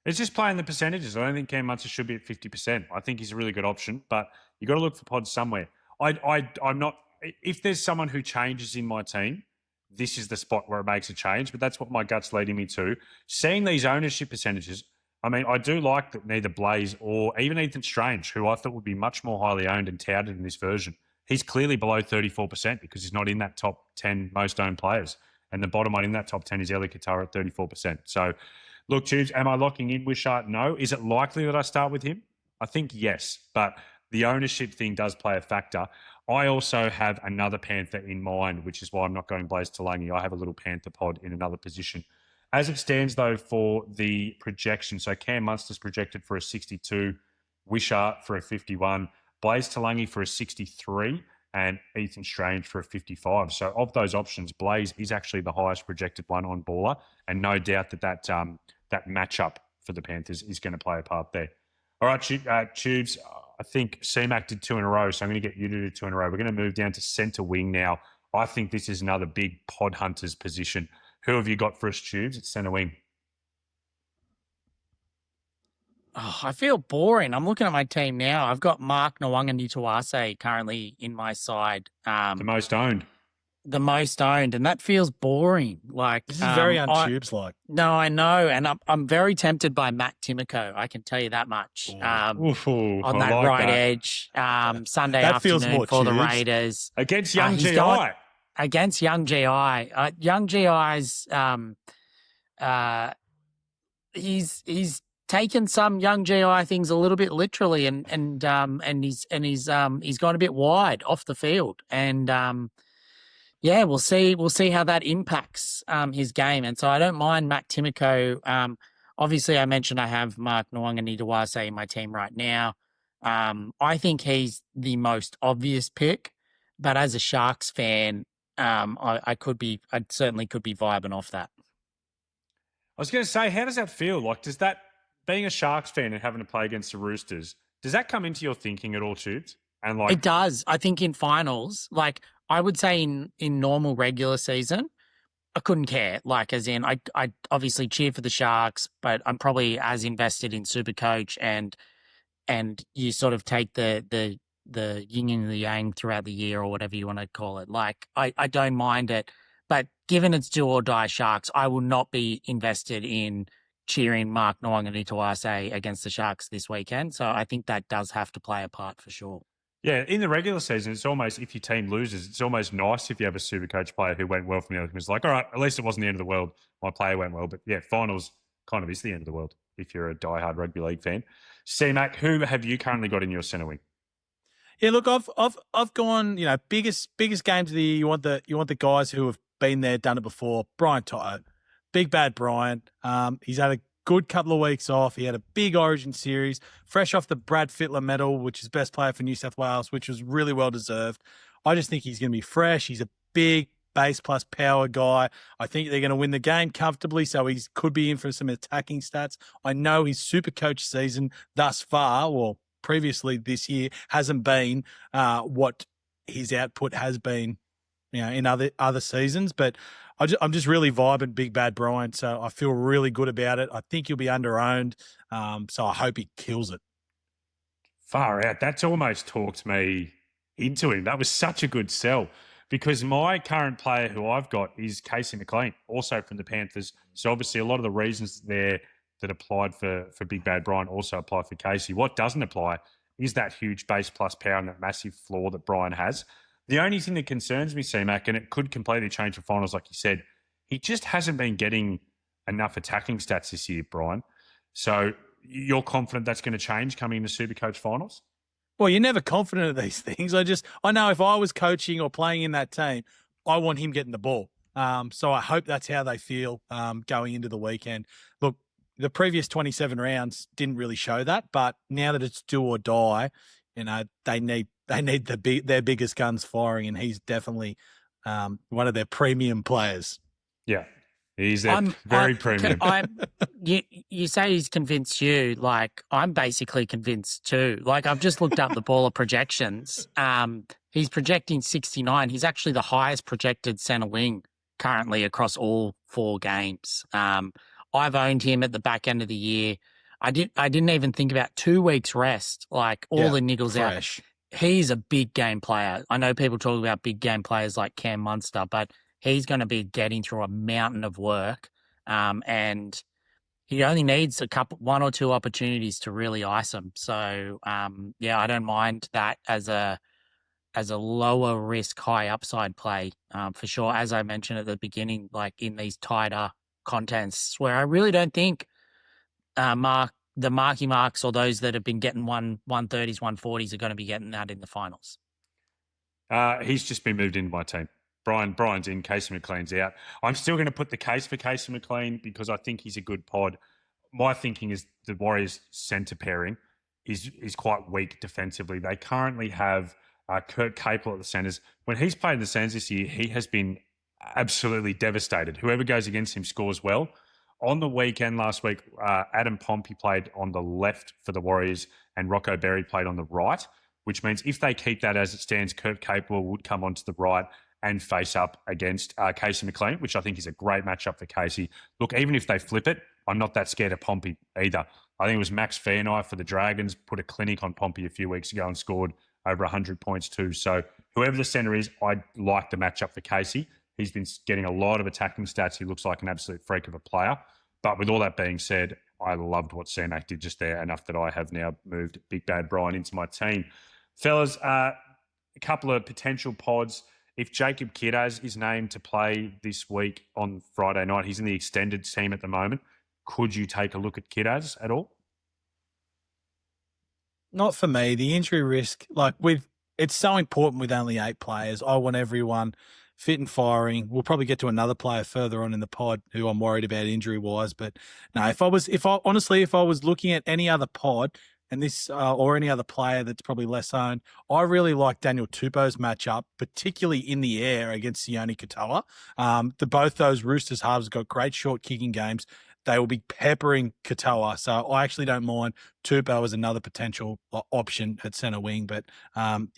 It's just playing the percentages. I don't think Cam Munster should be at 50%. I think he's a really good option, but you got to look for pods somewhere. I'm not. If there's someone who changes in my team, this is the spot where it makes a change. But that's what my gut's leading me to. Seeing these ownership percentages, I mean, I do like that neither Blaze or even Ethan Strange, who I thought would be much more highly owned and touted in this version, he's clearly below 34% because he's not in that top 10 most owned players. And the bottom one in that top 10 is Eli Katara at 34%. So, look, Tubes, am I locking in Wishart? No. Is it likely that I start with him? I think yes, but the ownership thing does play a factor. I also have another Panther in mind, which is why I'm not going Blaze Talangi. I have a little Panther pod in another position. As it stands, though, for the projection, so Cam Munster's projected for a 62, Wishart for a 51, Blaze Talangi for a 63, and Ethan Strange for a 55. So of those options, Blaze is actually the highest projected one on Baller, and no doubt that matchup for the Panthers is going to play a part there. All right, Tubes, I think CMac did 2 in a row, so I'm going to get you to do 2 in a row. We're going to move down to centre wing now. I think this is another big pod hunter's position. Who have you got for us, Tubes, at centre wing? Oh, I feel boring. I'm looking at my team now. I've got Mark Nwanga currently in my side. The most owned. The most owned, and that feels boring. Like, this is very untubes like. No, I know, and I'm very tempted by Matt Timoko. I can tell you that much. On that like right that. edge, Sunday That feels afternoon more for the tubes. Raiders Against young GI. Against young GI. Young GI's he's taken some young GI things a little bit literally, and he's gone a bit wide off the field, and yeah, we'll see how that impacts his game. And so I don't mind Matt Timoko. Obviously, I mentioned I have Mark Nwanga in my team right now. I think he's the most obvious pick, but as a Sharks fan, I certainly could be vibing off that. I was going to say, how does that feel? Like, does that, being a Sharks fan and having to play against the Roosters, does that come into your thinking at all, Tubes? And like, it does. I think in finals, like I would say in normal regular season, I couldn't care. Like, as in, I obviously cheer for the Sharks, but I'm probably as invested in SuperCoach, and you sort of take the yin and the yang throughout the year, or whatever you want to call it. Like, I don't mind it, but given it's do or die Sharks, I will not be invested in cheering Mark Nwanga against the Sharks this weekend. So I think that does have to play a part for sure. yeah, in the regular season, it's almost, if your team loses, it's almost nice if you have a SuperCoach player who went well from the other team. It's like, all right, at least it wasn't the end of the world. My player went well. But yeah, finals kind of is the end of the world if you're a diehard rugby league fan. CMac, who have you currently got in your centre wing? Yeah, look, I've gone, biggest games of the year. You want the guys who have been there, done it before. Brian Toto, big bad Brian. He's had a good couple of weeks off. He had a big Origin series, fresh off the Brad Fittler medal, which is best player for New South Wales, which was really well deserved. I just think he's going to be fresh. He's a big base plus power guy. I think they're going to win the game comfortably, so he could be in for some attacking stats. I know his SuperCoach season thus far, well, previously this year, hasn't been what his output has been, in other seasons, but I'm just really vibing Big Bad Brian, so I feel really good about it. I think he'll be under-owned, so I hope he kills it. Far out. That's almost talked me into him. That was such a good sell. because my current player who I've got is Casey McLean, also from the Panthers. So obviously a lot of the reasons there that applied for Big Bad Brian also apply for Casey. What doesn't apply is that huge base plus power and that massive floor that Brian has. The only thing that concerns me, CMac, and it could completely change the finals, like you said, he just hasn't been getting enough attacking stats this year, Brian. So you're confident that's going to change coming into SuperCoach Finals? Well, you're never confident of these things. I know if I was coaching or playing in that team, I want him getting the ball. So I hope that's how they feel going into the weekend. Look, the previous 27 rounds didn't really show that, but now that it's do or die, they need their biggest guns firing, and he's definitely one of their premium players. Yeah, he's very premium. You say he's convinced you. Like, I'm basically convinced too. Like, I've just looked up the baller projections. He's projecting 69. He's actually the highest projected centre wing currently across all 4 games. I've owned him at the back end of the year. I didn't even think about 2 weeks rest. Like, all the niggles fresh. out. He's a big game player. I know people talk about big game players like Cam Munster, but he's going to be getting through a mountain of work, and he only needs 1 or 2 opportunities to really ice him. So, I don't mind that as a lower risk, high upside play for sure. As I mentioned at the beginning, like in these tighter contests where I really don't think the marky marks or those that have been getting 130s, 140s are going to be getting that in the finals. He's just been moved into my team. Brian's in, Casey McLean's out. I'm still going to put the case for Casey McLean because I think he's a good pod. My thinking is the Warriors' centre pairing is quite weak defensively. They currently have Kurt Capel at the centres. When he's played in the centres this year, he has been absolutely devastated. Whoever goes against him scores well. On the weekend last week, Adam Pompey played on the left for the Warriors and Rocco Berry played on the right, which means if they keep that as it stands, Kurt Capel would come onto the right and face up against Casey McLean, which I think is a great matchup for Casey. Look, even if they flip it, I'm not that scared of Pompey either. I think it was Max Fairknife for the Dragons, put a clinic on Pompey a few weeks ago and scored over 100 points too. So whoever the centre is, I like the matchup for Casey. He's been getting a lot of attacking stats. He looks like an absolute freak of a player. But with all that being said, I loved what CMac did just there, enough that I have now moved Big Bad Brian into my team. Fellas, a couple of potential pods. If Jacob Kiraz is named to play this week on Friday night, he's in the extended team at the moment. Could you take a look at Kiraz at all? Not for me. The injury risk, it's so important with only 8 players. I want everyone fit and firing. We'll probably get to another player further on in the pod who I'm worried about injury wise. But no, if I was looking at any other pod and this or any other player that's probably less owned, I really like Daniel Tupou's matchup, particularly in the air against Sione Katoa. Both those Roosters halves have got great short kicking games. They will be peppering Katoa. So I actually don't mind Tupou as another potential option at centre wing. But I'm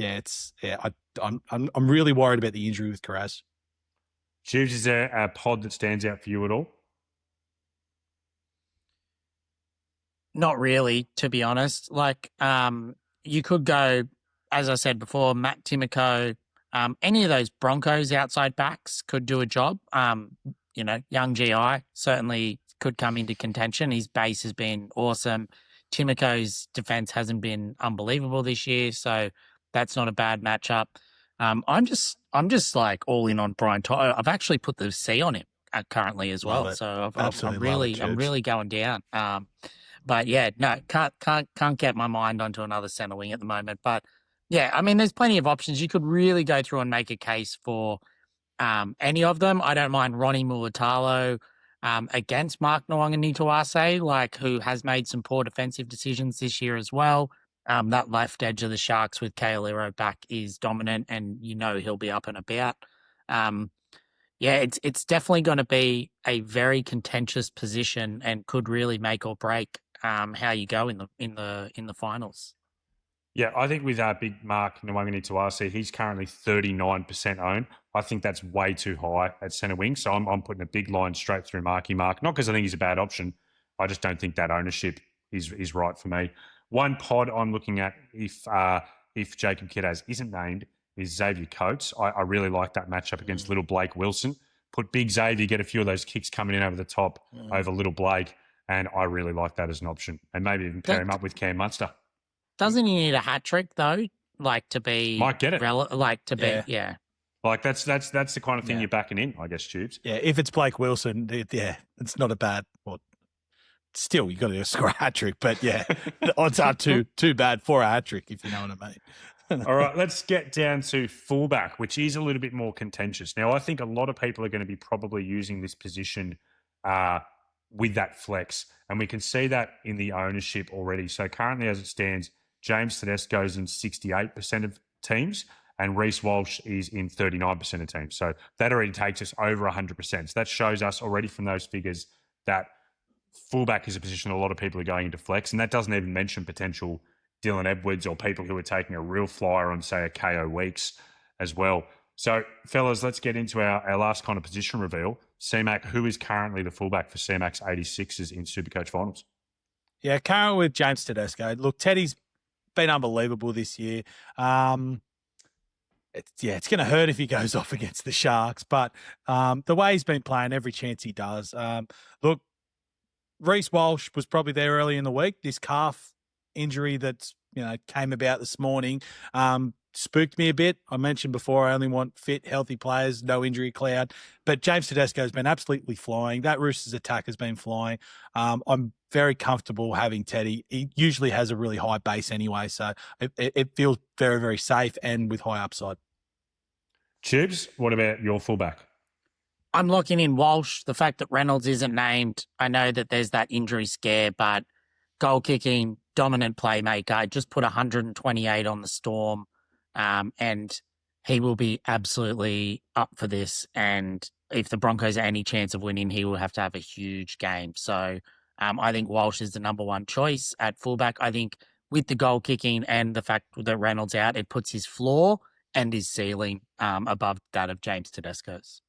really worried about the injury with Kiraz. Tubes, is there a pod that stands out for you at all? Not really, to be honest. Like, you could go, as I said before, Matt Timoko, any of those Broncos outside backs could do a job. Young GI certainly could come into contention. His base has been awesome. Timoko's defense hasn't been unbelievable this year, so that's not a bad matchup. I'm just like all in on Brian To'o. I've actually put the C on him currently as well. So I'm really going down. But yeah, no, can't get my mind onto another centre wing at the moment. But yeah, I mean, there's plenty of options. You could really go through and make a case for any of them. I don't mind Ronnie Mulatalo against Mark Nwanganituase, who has made some poor defensive decisions this year as well. That left edge of the Sharks with Kaolero back is dominant, and he'll be up and about. It's definitely going to be a very contentious position and could really make or break how you go in the finals. Yeah, I think with big Mark Nwanganituase, he's currently 39% owned. I think that's way too high at centre wing. So I'm putting a big line straight through Marky Mark. Not because I think he's a bad option. I just don't think that ownership is right for me. One pod I'm looking at if Jacob Kiraz isn't named is Xavier Coates. I really like that matchup against little Blake Wilson. Put big Xavier, get a few of those kicks coming in over the top over little Blake, and I really like that as an option. And maybe even pair him up with Cam Munster. Doesn't he need a hat trick though? Like to be Might get it. Yeah. Like that's the kind of thing you're backing in, I guess, Tubes. Yeah, if it's Blake Wilson, it's not a bad. Well, still, you got to score a hat trick, but yeah, the odds are too bad for a hat trick, if you know what I mean. All right, let's get down to fullback, which is a little bit more contentious. Now, I think a lot of people are going to be probably using this position with that flex, and we can see that in the ownership already. So currently, as it stands, James Tedesco's in 68% of teams, and Reece Walsh is in 39% of teams. So that already takes us over 100%. So that shows us already from those figures that fullback is a position a lot of people are going into flex, and that doesn't even mention potential Dylan Edwards or people who are taking a real flyer on, say, a KO Weeks as well. So, fellas, let's get into our last kind of position reveal. CMac, who is currently the fullback for CMac's 86ers in SuperCoach Finals? Yeah, currently with James Tedesco. Look, Teddy's been unbelievable this year. It's going to hurt if he goes off against the Sharks, but the way he's been playing, every chance he does. Look, Reece Walsh was probably there early in the week. This calf injury that came about this morning spooked me a bit. I mentioned before I only want fit, healthy players, no injury cloud. But James Tedesco has been absolutely flying. That Roosters attack has been flying. I'm very comfortable having Teddy. He usually has a really high base anyway, so it feels very, very safe and with high upside. Tubes, what about your fullback? I'm locking in Walsh. The fact that Reynolds isn't named, I know that there's that injury scare, but goal kicking, dominant playmaker, just put 128 on the Storm, and he will be absolutely up for this. And if the Broncos are any chance of winning, he will have to have a huge game. So I think Walsh is the number one choice at fullback. I think with the goal kicking and the fact that Reynolds out, it puts his floor and his ceiling above that of James Tedesco's.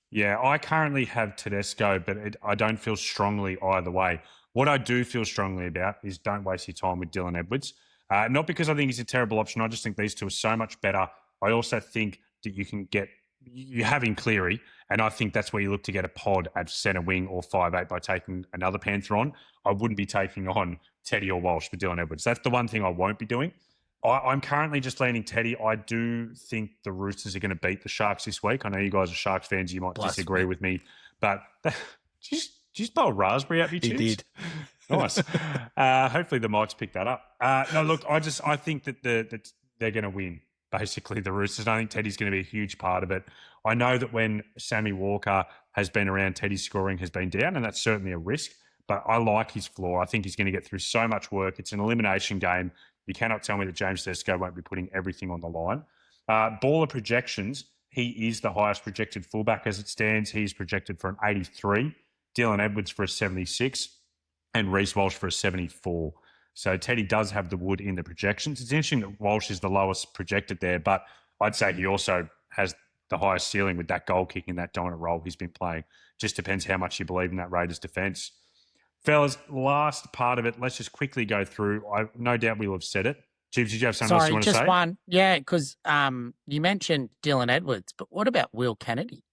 Yeah, I currently have Tedesco, but I don't feel strongly either way. What I do feel strongly about is don't waste your time with Dylan Edwards. Not because I think he's a terrible option. I just think these two are so much better. I also think that you have in Cleary, and I think that's where you look to get a pod at centre wing or 5'8" by taking another Panther on. I wouldn't be taking on Teddy or Walsh for Dylan Edwards. That's the one thing I won't be doing. I'm currently just leaning Teddy. I do think the Roosters are going to beat the Sharks this week. I know you guys are Sharks fans. You might disagree with me, but just bowl raspberry at me, Tubes? He did. Nice. Hopefully the mics picked that up. No, look, I think that they're going to win, basically, the Roosters. I think Teddy's going to be a huge part of it. I know that when Sammy Walker has been around, Teddy's scoring has been down, and that's certainly a risk, but I like his floor. I think he's going to get through so much work. It's an elimination game. You cannot tell me that James Tedesco won't be putting everything on the line. Baller projections, he is the highest projected fullback as it stands. He's projected for an 83, Dylan Edwards for a 76, and Reece Walsh for a 74. So Teddy does have the wood in the projections. It's interesting that Walsh is the lowest projected there, but I'd say he also has the highest ceiling with that goal kick in that dominant role he's been playing. Just depends how much you believe in that Raiders defence. Fellas, last part of it, let's just quickly go through. No doubt we'll have said it. Tubes, did you have something else you want to say? Sorry, just one. Yeah, because you mentioned Dylan Edwards, but what about Will Kennedy?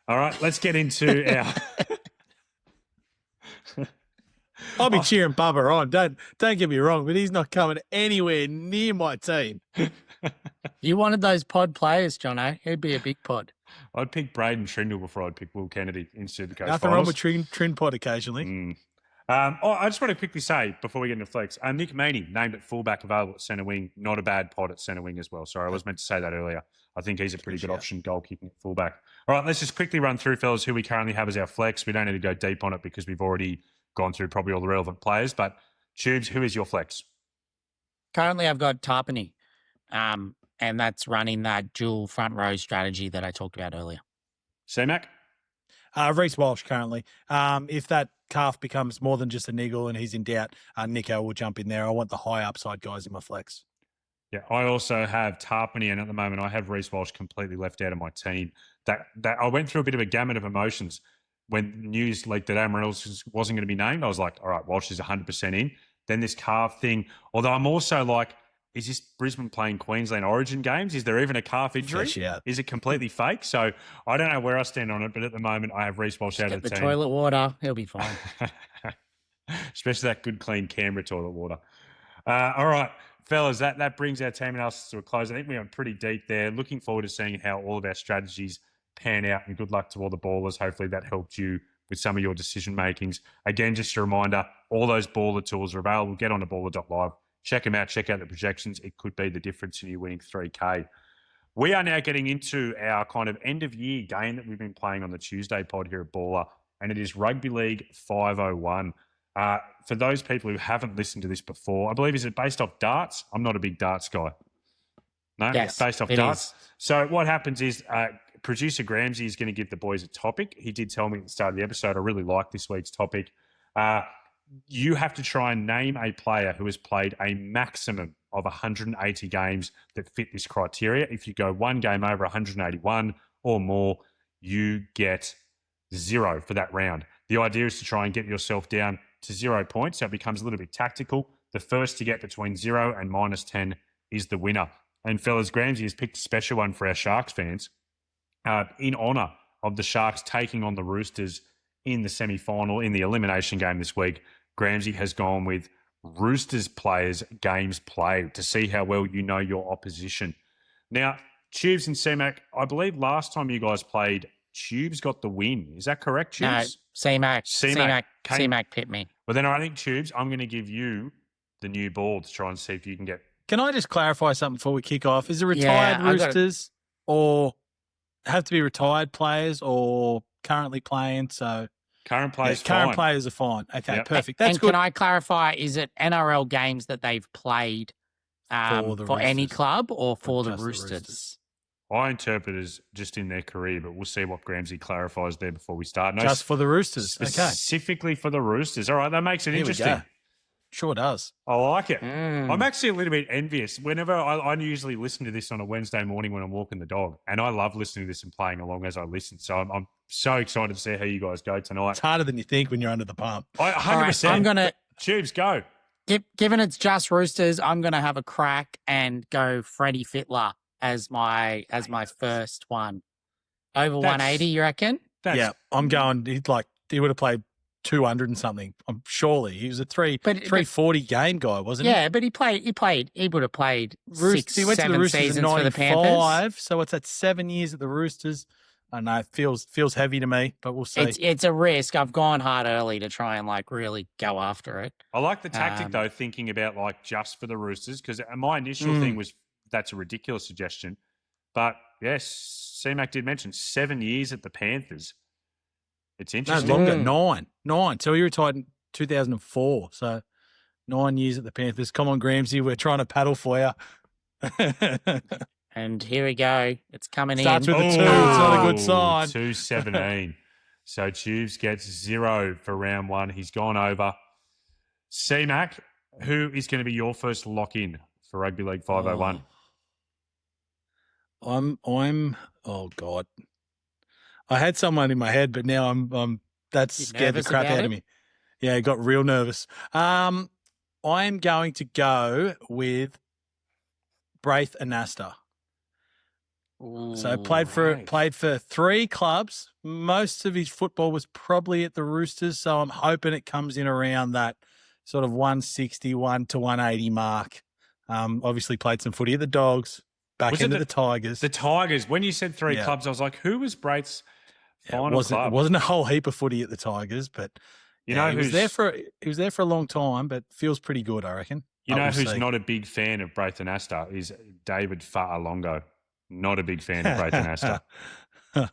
All right, let's get into our... I'll be cheering Bubba on. Don't get me wrong, but he's not coming anywhere near my team. You wanted those pod players, Jono. He'd be a big pod. I'd pick Braden Trindle before I'd pick Will Kennedy in SuperCoach Nothing Finals. wrong with Trin pod occasionally. I just want to quickly say, before we get into flex, Nick Meaney, named at fullback, available at centre wing. Not a bad pod at centre wing as well. Sorry, I was meant to say that earlier. I think he's a pretty good option, goal kicking at fullback. All right, let's just quickly run through, fellas, who we currently have as our flex. We don't need to go deep on it because we've already gone through probably all the relevant players. But, Tubes, who is your flex? Currently, I've got Tarpany, and that's running that dual front row strategy that I talked about earlier. CMac? Reece Walsh currently. If that calf becomes more than just a niggle and he's in doubt, Nico will jump in there. I want the high upside guys in my flex. Yeah, I also have Tarpany, and at the moment I have Reece Walsh completely left out of my team. That I went through a bit of a gamut of emotions when news leaked that Adam Reynolds wasn't going to be named. I was like, all right, Walsh is 100% in. Then this calf thing, although I'm also like, is this Brisbane playing Queensland Origin games? Is there even a calf injury? Flesh out. Is it completely fake? So I don't know where I stand on it, but at the moment I have Reece Walsh out of Get the the team. toilet water. He'll be fine. Especially that good, clean Canberra toilet water. All right, fellas, that brings our team analysis to a close. I think we went pretty deep there. Looking forward to seeing how all of our strategies pan out, and good luck to all the ballers. Hopefully that helped you with some of your decision makings. Again, just a reminder, all those baller tools are available. Get on to baller.live. Check them out. Check out the projections. It could be the difference in you winning 3K. We are now getting into our kind of end-of-year game that we've been playing on the Tuesday pod here at Baller, and it is Rugby League 501. For those people who haven't listened to this before, I believe, is it based off darts? I'm not a big darts guy. No? Yes, Based off it darts. is. So what happens is producer Gramsy is going to give the boys a topic. He did tell me at the start of the episode, I really like this week's topic. You have to try and name a player who has played a maximum of 180 games that fit this criteria. If you go one game over 181 or more, you get 0 for that round. The idea is to try and get yourself down to 0 points, so it becomes a little bit tactical. The first to get between 0 and -10 is the winner. And fellas, Gramsy has picked a special one for our Sharks fans in honour of the Sharks taking on the Roosters in the semi-final, in the elimination game this week. Gramsy has gone with Roosters players' games played to see how well you know your opposition. Now, Tubes and CMac, I believe last time you guys played, Tubes got the win. Is that correct, No, Tubes? CMac pipped me. Well, then I think, Tubes, I'm going to give you the new ball to try and see if you can get... Can I just clarify something before we kick off? Is it Yeah, retired I gotta- Roosters or have to be retired players or currently playing? So Current players current fine. players are fine. Okay, Yep. perfect. That's and good. can I clarify, is it NRL games that they've played for any Roosters. club or for the just the Roosters? Roosters? I interpret as just in their career, but we'll see what Gramsy clarifies there before we start. No, Just for the Roosters. Okay. specifically for the Roosters. All right, that makes it Here we interesting. go. Sure does. I like it. Mm. I'm actually a little bit envious. Whenever I usually listen to this on a Wednesday morning when I'm walking the dog, and I love listening to this and playing along as I listen. So I'm so excited to see how you guys go tonight. It's harder than you think when you're under the pump. 100%. I'm going to, Tubes, go. given it's just Roosters, I'm going to have a crack and go Freddie Fittler as my first one. Over 180, you reckon? Yeah, I'm going. He would have played 200 and something. Surely he was a 340 game guy, wasn't he? Yeah, but he would have played He went to the 6-7 Roosters in seasons for the Panthers. 95, so it's at 7 years at the Roosters. I know it feels heavy to me, but we'll see. It's a risk. I've gone hard early to try and really go after it. I like the tactic though, thinking about just for the Roosters, because my initial thing was that's a ridiculous suggestion. But yes, CMac did mention 7 years at the Panthers. It's No, interesting. longer. 9. So he retired in 2004. So 9 years at the Panthers. Come on, Gramsy, we're trying to paddle for you. And here we go. It's coming Starts in. with a 2. It's not a good sign. 217. So Tubes gets 0 for round 1. He's gone over. CMac, who is going to be your first lock-in for Rugby League 501? Oh God. I had someone in my head, but now I'm that's You scared the nervous crap about out it? of me. Yeah, I got real nervous. I'm going to go with Braith Anasta. So played for 3 clubs. Most of his football was probably at the Roosters, so I'm hoping it comes in around that sort of 161 to 180 mark. Obviously played some footy at the Dogs, back into the Tigers. The Tigers. When you said 3 Yeah. clubs, I was like, who was Braith's final It club? wasn't a whole heap of footy at the Tigers, but You know he was who's there for a long time, but feels pretty good, I reckon. You But know we'll who's see. not a big fan of Braith Anasta is David Fa'alongo. Not a big fan of Braith Anasta. All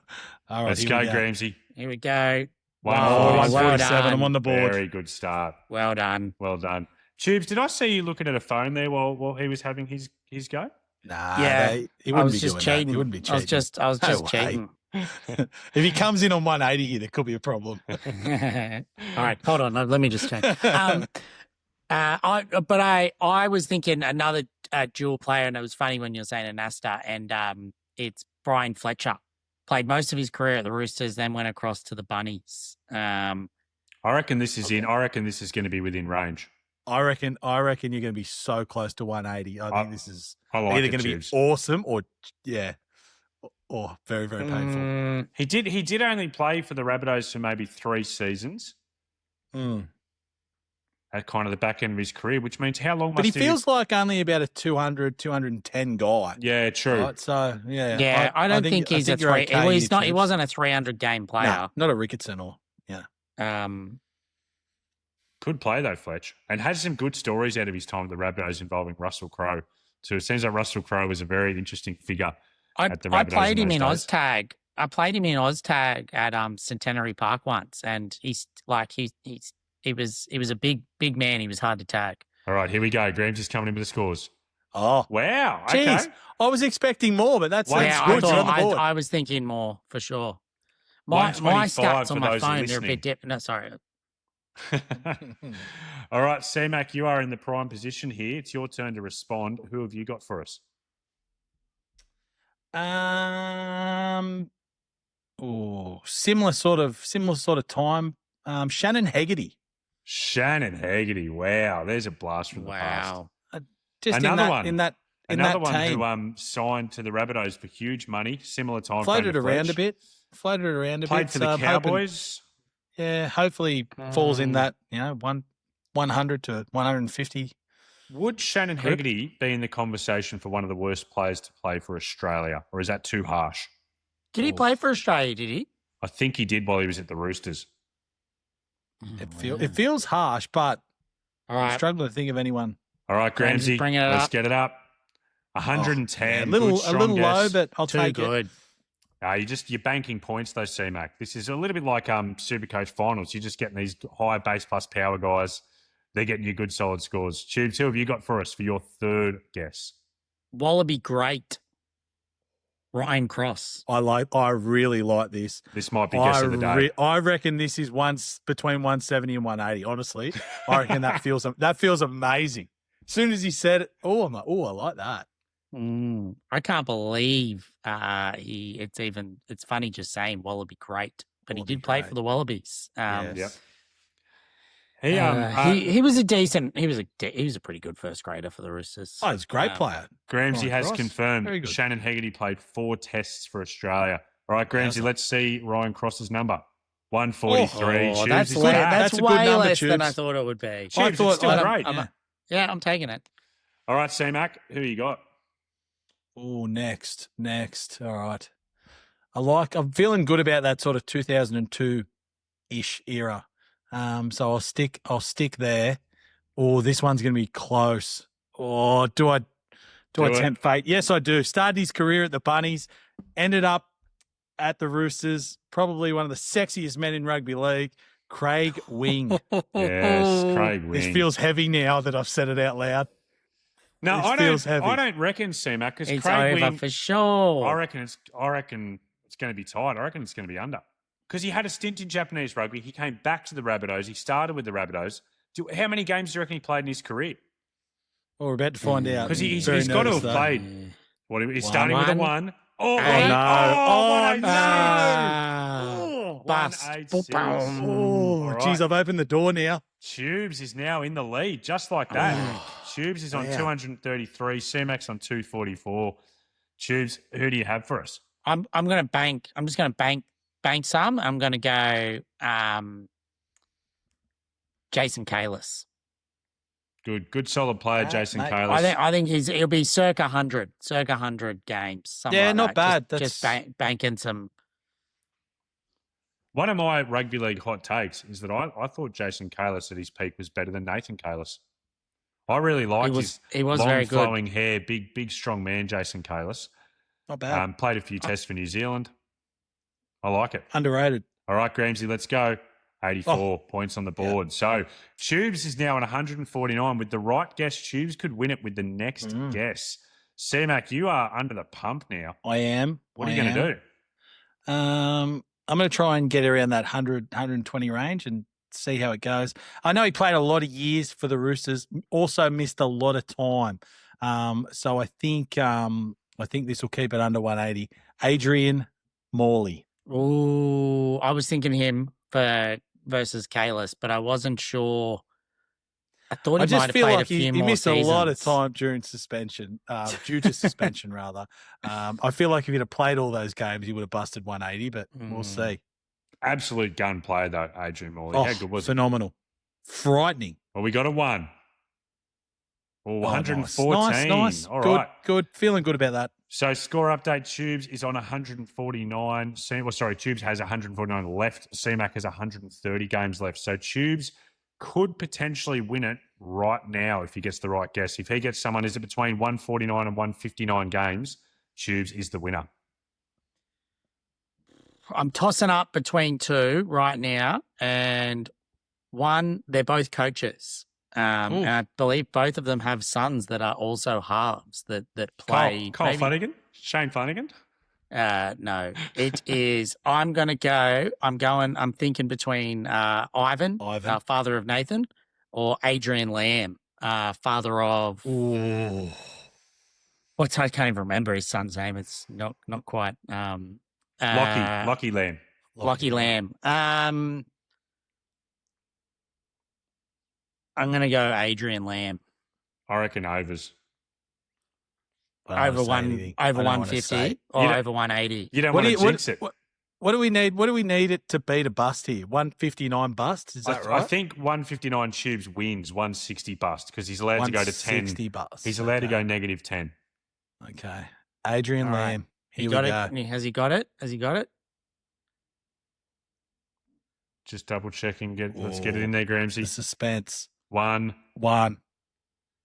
right, Let's here go, we go. Gramsy. Here we go. 147. well 147. done. I'm on the board. Very good start. Well done. Well done. Tubes, did I see you looking at a phone there while he was having his go? Nah, Yeah, he I wouldn't was be just doing cheating. that. He wouldn't be cheating. I was just No way. cheating. If he comes in on 180 here, there could be a problem. All right, hold on. Let me just check. I was thinking another dual player, and it was funny when you were saying Anasta, and it's Brian Fletcher. Played most of his career at the Roosters, then went across to the Bunnies. I reckon this is going to be within range. I reckon you're going to be so close to 180. I think this is I like either it, going to be Tubes. awesome or very, very painful. He did only play for the Rabbitohs for maybe 3 seasons at kind of the back end of his career, which means how long But must he feels like only about a 200, 210 guy. Yeah, true. Right? So, yeah. Yeah, I don't think he's a you're three. okay Well, he's here, not. He Tubes. wasn't a 300-game player. No, not a Ricketson or, yeah. Could play though, Fletch, and has some good stories out of his time at the Rabbitohs involving Russell Crowe. So it seems like Russell Crowe was a very interesting figure at the Rabbitohs. I played him in those days. OzTag. I played him in OzTag at Centenary Park once, and he was a big man. He was hard to tag. All right, here we go. Grams is coming in with the scores. Oh, wow! Jeez, Okay. I was expecting more, but that's Well, good. I You're thought on the board. I was thinking more for sure. My 125 stats on for my those phone, they're a listening. bit different. No, sorry. All right, CMac, you are in the prime position here. It's your turn to respond. Who have you got for us? Similar sort of time. Shannon Hegarty. Shannon Hegarty. Wow, there's a blast from the past. Wow. Just Another in that one who signed to the Rabbitohs for huge money, similar time. floated frame to around Fletch. a bit. Floated around a Played bit. for so the I'm hoping- Cowboys. hopefully falls in that 100 to 150. Would Shannon Hegarty be in the conversation for one of the worst players to play for Australia, or is that too harsh? Did he play for Australia? Did he? I think he did while he was at the Roosters. It feels harsh, but All I'm right. struggling to think of anyone. All right, Gramsy, Gramsy, bring it let's up. get it up. 110. A little good, strong low, guess. but I'll Too take it. good. You're banking points though, CMac. This is a little bit like SuperCoach Finals. You're just getting these high base plus power guys. They're getting you good solid scores. Tubes, who have you got for us for your third guess? Wallaby great. Ryan Cross. I really like this. This might be guess of the day. I reckon this is once between 170 and 180. Honestly, I reckon that feels amazing. As soon as he said it, I'm like, I like that. I can't believe it's funny just saying Wallaby great, but Wallaby he did play great. for the Wallabies. Yes. Yep. He was a pretty good first grader for the Roosters. Oh, he's a great player. Gramsy Ryan has Cross. Very confirmed good. Shannon Hegarty played 4 tests for Australia. All right, Gramsy, let's see Ryan Cross's number. 143. Tubes that's is way, back. that's That's a good way number, less than I Tubes. thought it would be. Tubes, I it's thought still great. I'm taking it. All right, CMac, who you got? Oh, next. All right. I'm feeling good about that sort of 2002-ish era. So I'll stick there. Oh, this one's going to be close. Oh, do I tempt fate? Yes, I do. Started his career at the Bunnies, ended up at the Roosters, probably one of the sexiest men in rugby league, Craig Wing. Yes, Craig Wing. This feels heavy now that I've said it out loud. No, This I feels don't. heavy. I don't reckon CMac because It's Craig over Wing. for sure. I reckon it's going to be tight. I reckon it's going to be under because he had a stint in Japanese rugby. He came back to the Rabbitohs. He started with the Rabbitohs. How many games do you reckon he played in his career? Well, we're about to find out. Because he's Very got to nervous, have though. played. What? He's starting with a 1. Oh, Eight. no! Oh, Oh, no. Bust. 186. Boom. Oh, All right. geez, I've opened the door now. Tubes is now in the lead, just like that. Tubes is on Wow. 233. CMax on 244. Tubes, who do you have for us? I'm going to bank. I'm just going to bank some. I'm going to go Jason Kalis. Good solid player, Jason mate. Kalis. I think he'll be circa 100 games. Something Yeah, like not that. bad. Just banking some. One of my rugby league hot takes is that I thought Jason Kalis at his peak was better than Nathan Kalis. I really liked He was long very good. flowing hair, big strong man, Jason Kalis. Not bad. Played a few tests for New Zealand. I like it. Underrated. All right, Gramsy, let's go. 84 points on the board. So Tubes is now on 149. With the right guess, Tubes could win it with the next guess. CMac, you are under the pump now. I am. What are you going to do? I'm going to try and get around that 120 range and see how it goes. I know he played a lot of years for the Roosters, also missed a lot of time. So I think this will keep it under 180. Adrian Morley. Ooh, I was thinking him versus Kalis, but I wasn't sure. I thought I he might just have feel played like a few he more missed a lot of seasons. time during suspension, due to suspension rather. I feel like if he'd have played all those games, he would have busted 180, but we'll see. Absolute gun player, though, Adrian Morley. Oh, How good was phenomenal. Frightening. Well, we got a 1. Oh, Oh, 114. Nice. All good, right. good. Feeling good about that. So score update, Tubes is on 149. Tubes has 149 left. CMac has 130 games left. So Tubes could potentially win it right now if he gets the right guess. If he gets someone, is it between 149 and 159 games? Tubes is the winner. I'm tossing up between two right now, and one, they're both coaches. And I believe both of them have sons that are also halves that play. Cole Flanagan? Shane Flanagan? No, it is. I'm thinking between Ivan, father of Nathan, or Adrian Lamb, father of. Ooh. I can't even remember his son's name. It's not quite. Lockie Lamb. Lockie Lamb. I'm going to go Adrian Lamb. I reckon overs. Over 150 or over 180. You don't want to jinx it. What do we need? What do we need it to be to bust here? 159 bust? Is that right? I think 159 Tubes wins 160 bust because he's allowed to go to 10. 160 bust. He's allowed to go negative 10. Okay. Adrian Lamb. Here we go. Has he got it? Just double checking. Let's get it in there, Gramsy. The suspense. 1. 4.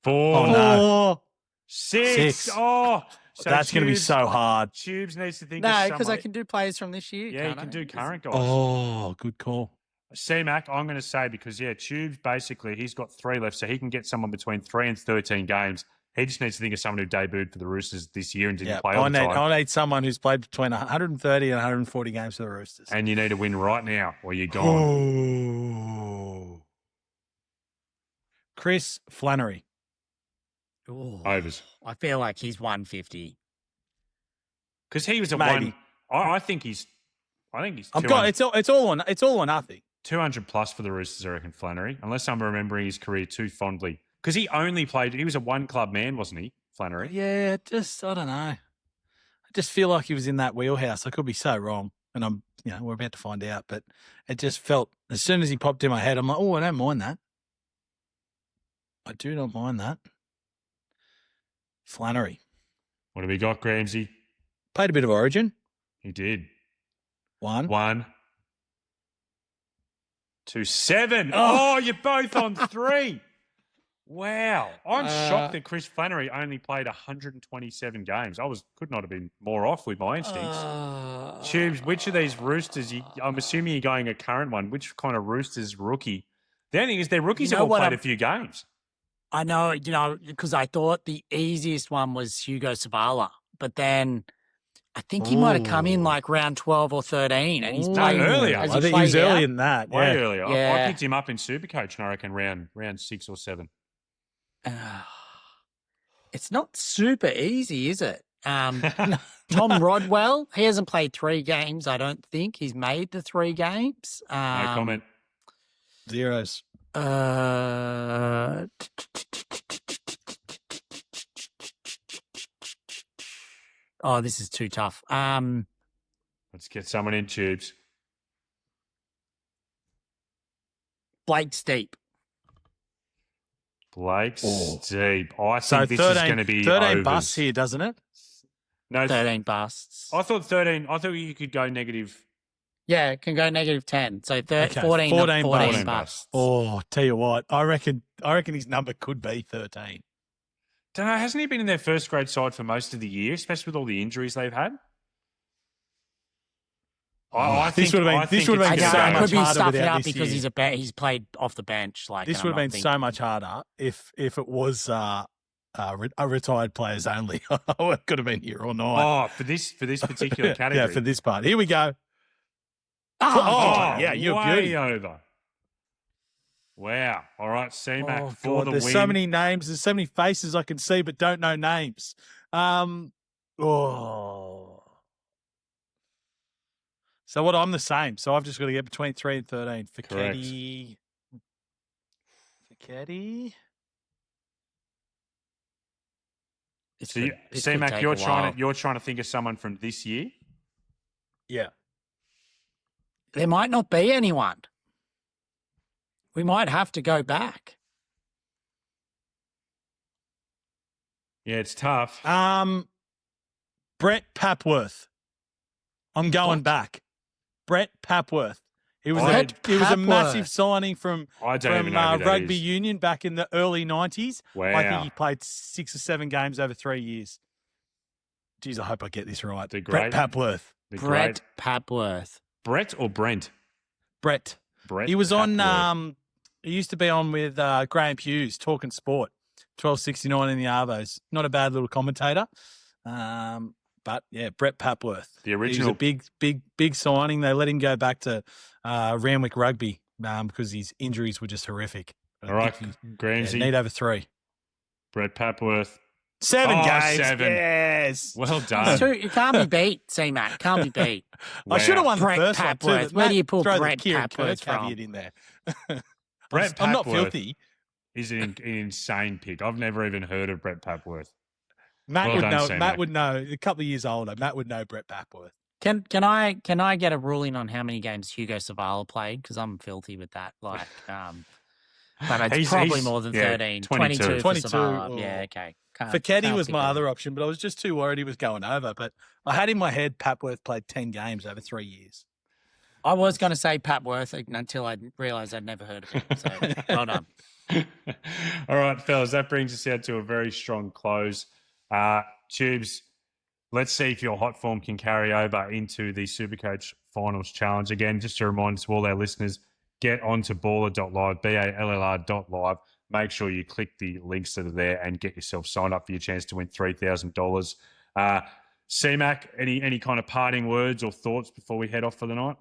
Oh, no. 6. Oh, so that's going to be so hard. Tubes needs to think No, of someone. because I can do players from this year. Yeah, you can do current guys. Oh, good call. CMac, I'm going to say because, Tubes basically, he's got 3 left, so he can get someone between 3 and 13 games. He just needs to think of someone who debuted for the Roosters this year and didn't play all the time. I need someone who's played between 130 and 140 games for the Roosters. And you need to win right now or you're gone. Oh. Chris Flannery. Ooh, Overs. I feel like he's 150. Because he was a Maybe. 1. I think he's. It's all or nothing. 200 plus for the Roosters, I reckon, Flannery. Unless I'm remembering his career too fondly. Because he only played. He was a 1-club man, wasn't he, Flannery? Yeah, I don't know. I just feel like he was in that wheelhouse. I could be so wrong, and we're about to find out. But it just felt as soon as he popped in my head, I'm like, oh, I don't mind that. I do not mind that. Flannery. What have we got, Gramsy? Played a bit of Origin. He did. 1. 2, 7. Oh, you're both on 3. Wow. I'm shocked that Chris Flannery only played 127 games. Could not have been more off with my instincts. Tubes, which of these Roosters, I'm assuming you're going a current one, which kind of Roosters rookie? The only thing is their rookies have all played a few games. I know, because I thought the easiest one was Hugo Savala, but then I think he might have come in like round 12 or 13, and he's played earlier. I think he was earlier than that. Way earlier. Yeah. I picked him up in SuperCoach, and I reckon round 6 or 7. It's not super easy, is it? Tom Rodwell, he hasn't played 3 games. I don't think he's made the 3 games. No comment. Zeros. Oh, this is too tough. Let's get someone in, Tubes. Blake Steep. Blake Steep. I think this 13, is going to be 13 overs. busts here, doesn't it? No, 13 busts. I thought 13. I thought you could go negative. Yeah, it can go negative 10. So 14 busts. Oh, tell you what, I reckon his number could be 13. Don't know. Hasn't he been in their first grade side for most of the year, especially with all the injuries they've had? This would have been so much could be harder stuffing without up this because year. he's played off the bench. This would have been so much harder if it was a retired players only. It could have been here all night. Oh, for this particular category. Yeah, for this part. Here we go. Oh, yeah, you're way beauty. over. Wow. All right, CMac for the there's win. so many names. There's so many faces I can see but don't know names. So what? I'm the same. So I've just got to get between 3 and 13. For Correct. Katie. Furketti. So, CMac, you're trying to think of someone from this year. Yeah. There might not be anyone. We might have to go back. Yeah, it's tough. Brett Papworth. I'm going back. Brett Papworth. He was a massive signing from Rugby Union back in the early 90s. Wow. I think he played 6 or 7 games over 3 years. Geez, I hope I get this right. Brett Papworth. Brett Papworth. Brett or Brent? Brett. He was on, he used to be on with Graham Hughes, Talking Sport, 1269 in the Arvos. Not a bad little commentator. But yeah, Brett Papworth. The original. He was a big signing. They let him go back to Randwick Rugby because his injuries were just horrific. All right, Gramsy. Need over 3. Brett Papworth. 7 games. 7. Yes. Well done. You can't be beat, C-Mac. Can't be beat. Wow. I should have won Brett the first Papworth. one too. Where do you pull throw Brett the Kieran Papworth Kirk from? caveat in there. Brett I'm not Papworth filthy. is an insane pick. I've never even heard of Brett Papworth. Matt Well would done, know. C-Mac. Matt would know. A couple of years older, Matt would know Brett Papworth. Can I get a ruling on how many games Hugo Savala played? Because I'm filthy with that. Like, but it's probably more than 13. 22 for Savala. Yeah, okay. Furketti was my other option, but I was just too worried he was going over. But I had in my head Papworth played 10 games over 3 years. I was going to say Papworth until I realised I'd never heard of him. So well done. All right, fellas, that brings us out to a very strong close. Tubes, let's see if your hot form can carry over into the SuperCoach Finals Challenge. Again, just a reminder to all our listeners, get onto ballr.live, ballr.live. Make sure you click the links that are there and get yourself signed up for your chance to win $3,000. CMac, any kind of parting words or thoughts before we head off for the night?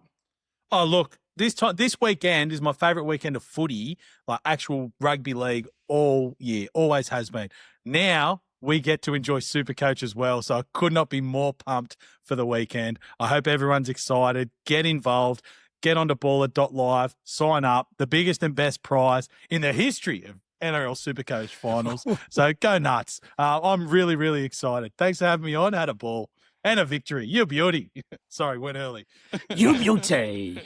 Oh, look, this weekend is my favourite weekend of footy, like actual rugby league all year, always has been. Now we get to enjoy SuperCoach as well, so I could not be more pumped for the weekend. I hope everyone's excited. Get involved. Get onto ballr.live, sign up. The biggest and best prize in the history of NRL SuperCoach Finals. So go nuts. I'm really, really excited. Thanks for having me on. Had a ball and a victory. You beauty. Sorry, went early. You beauty.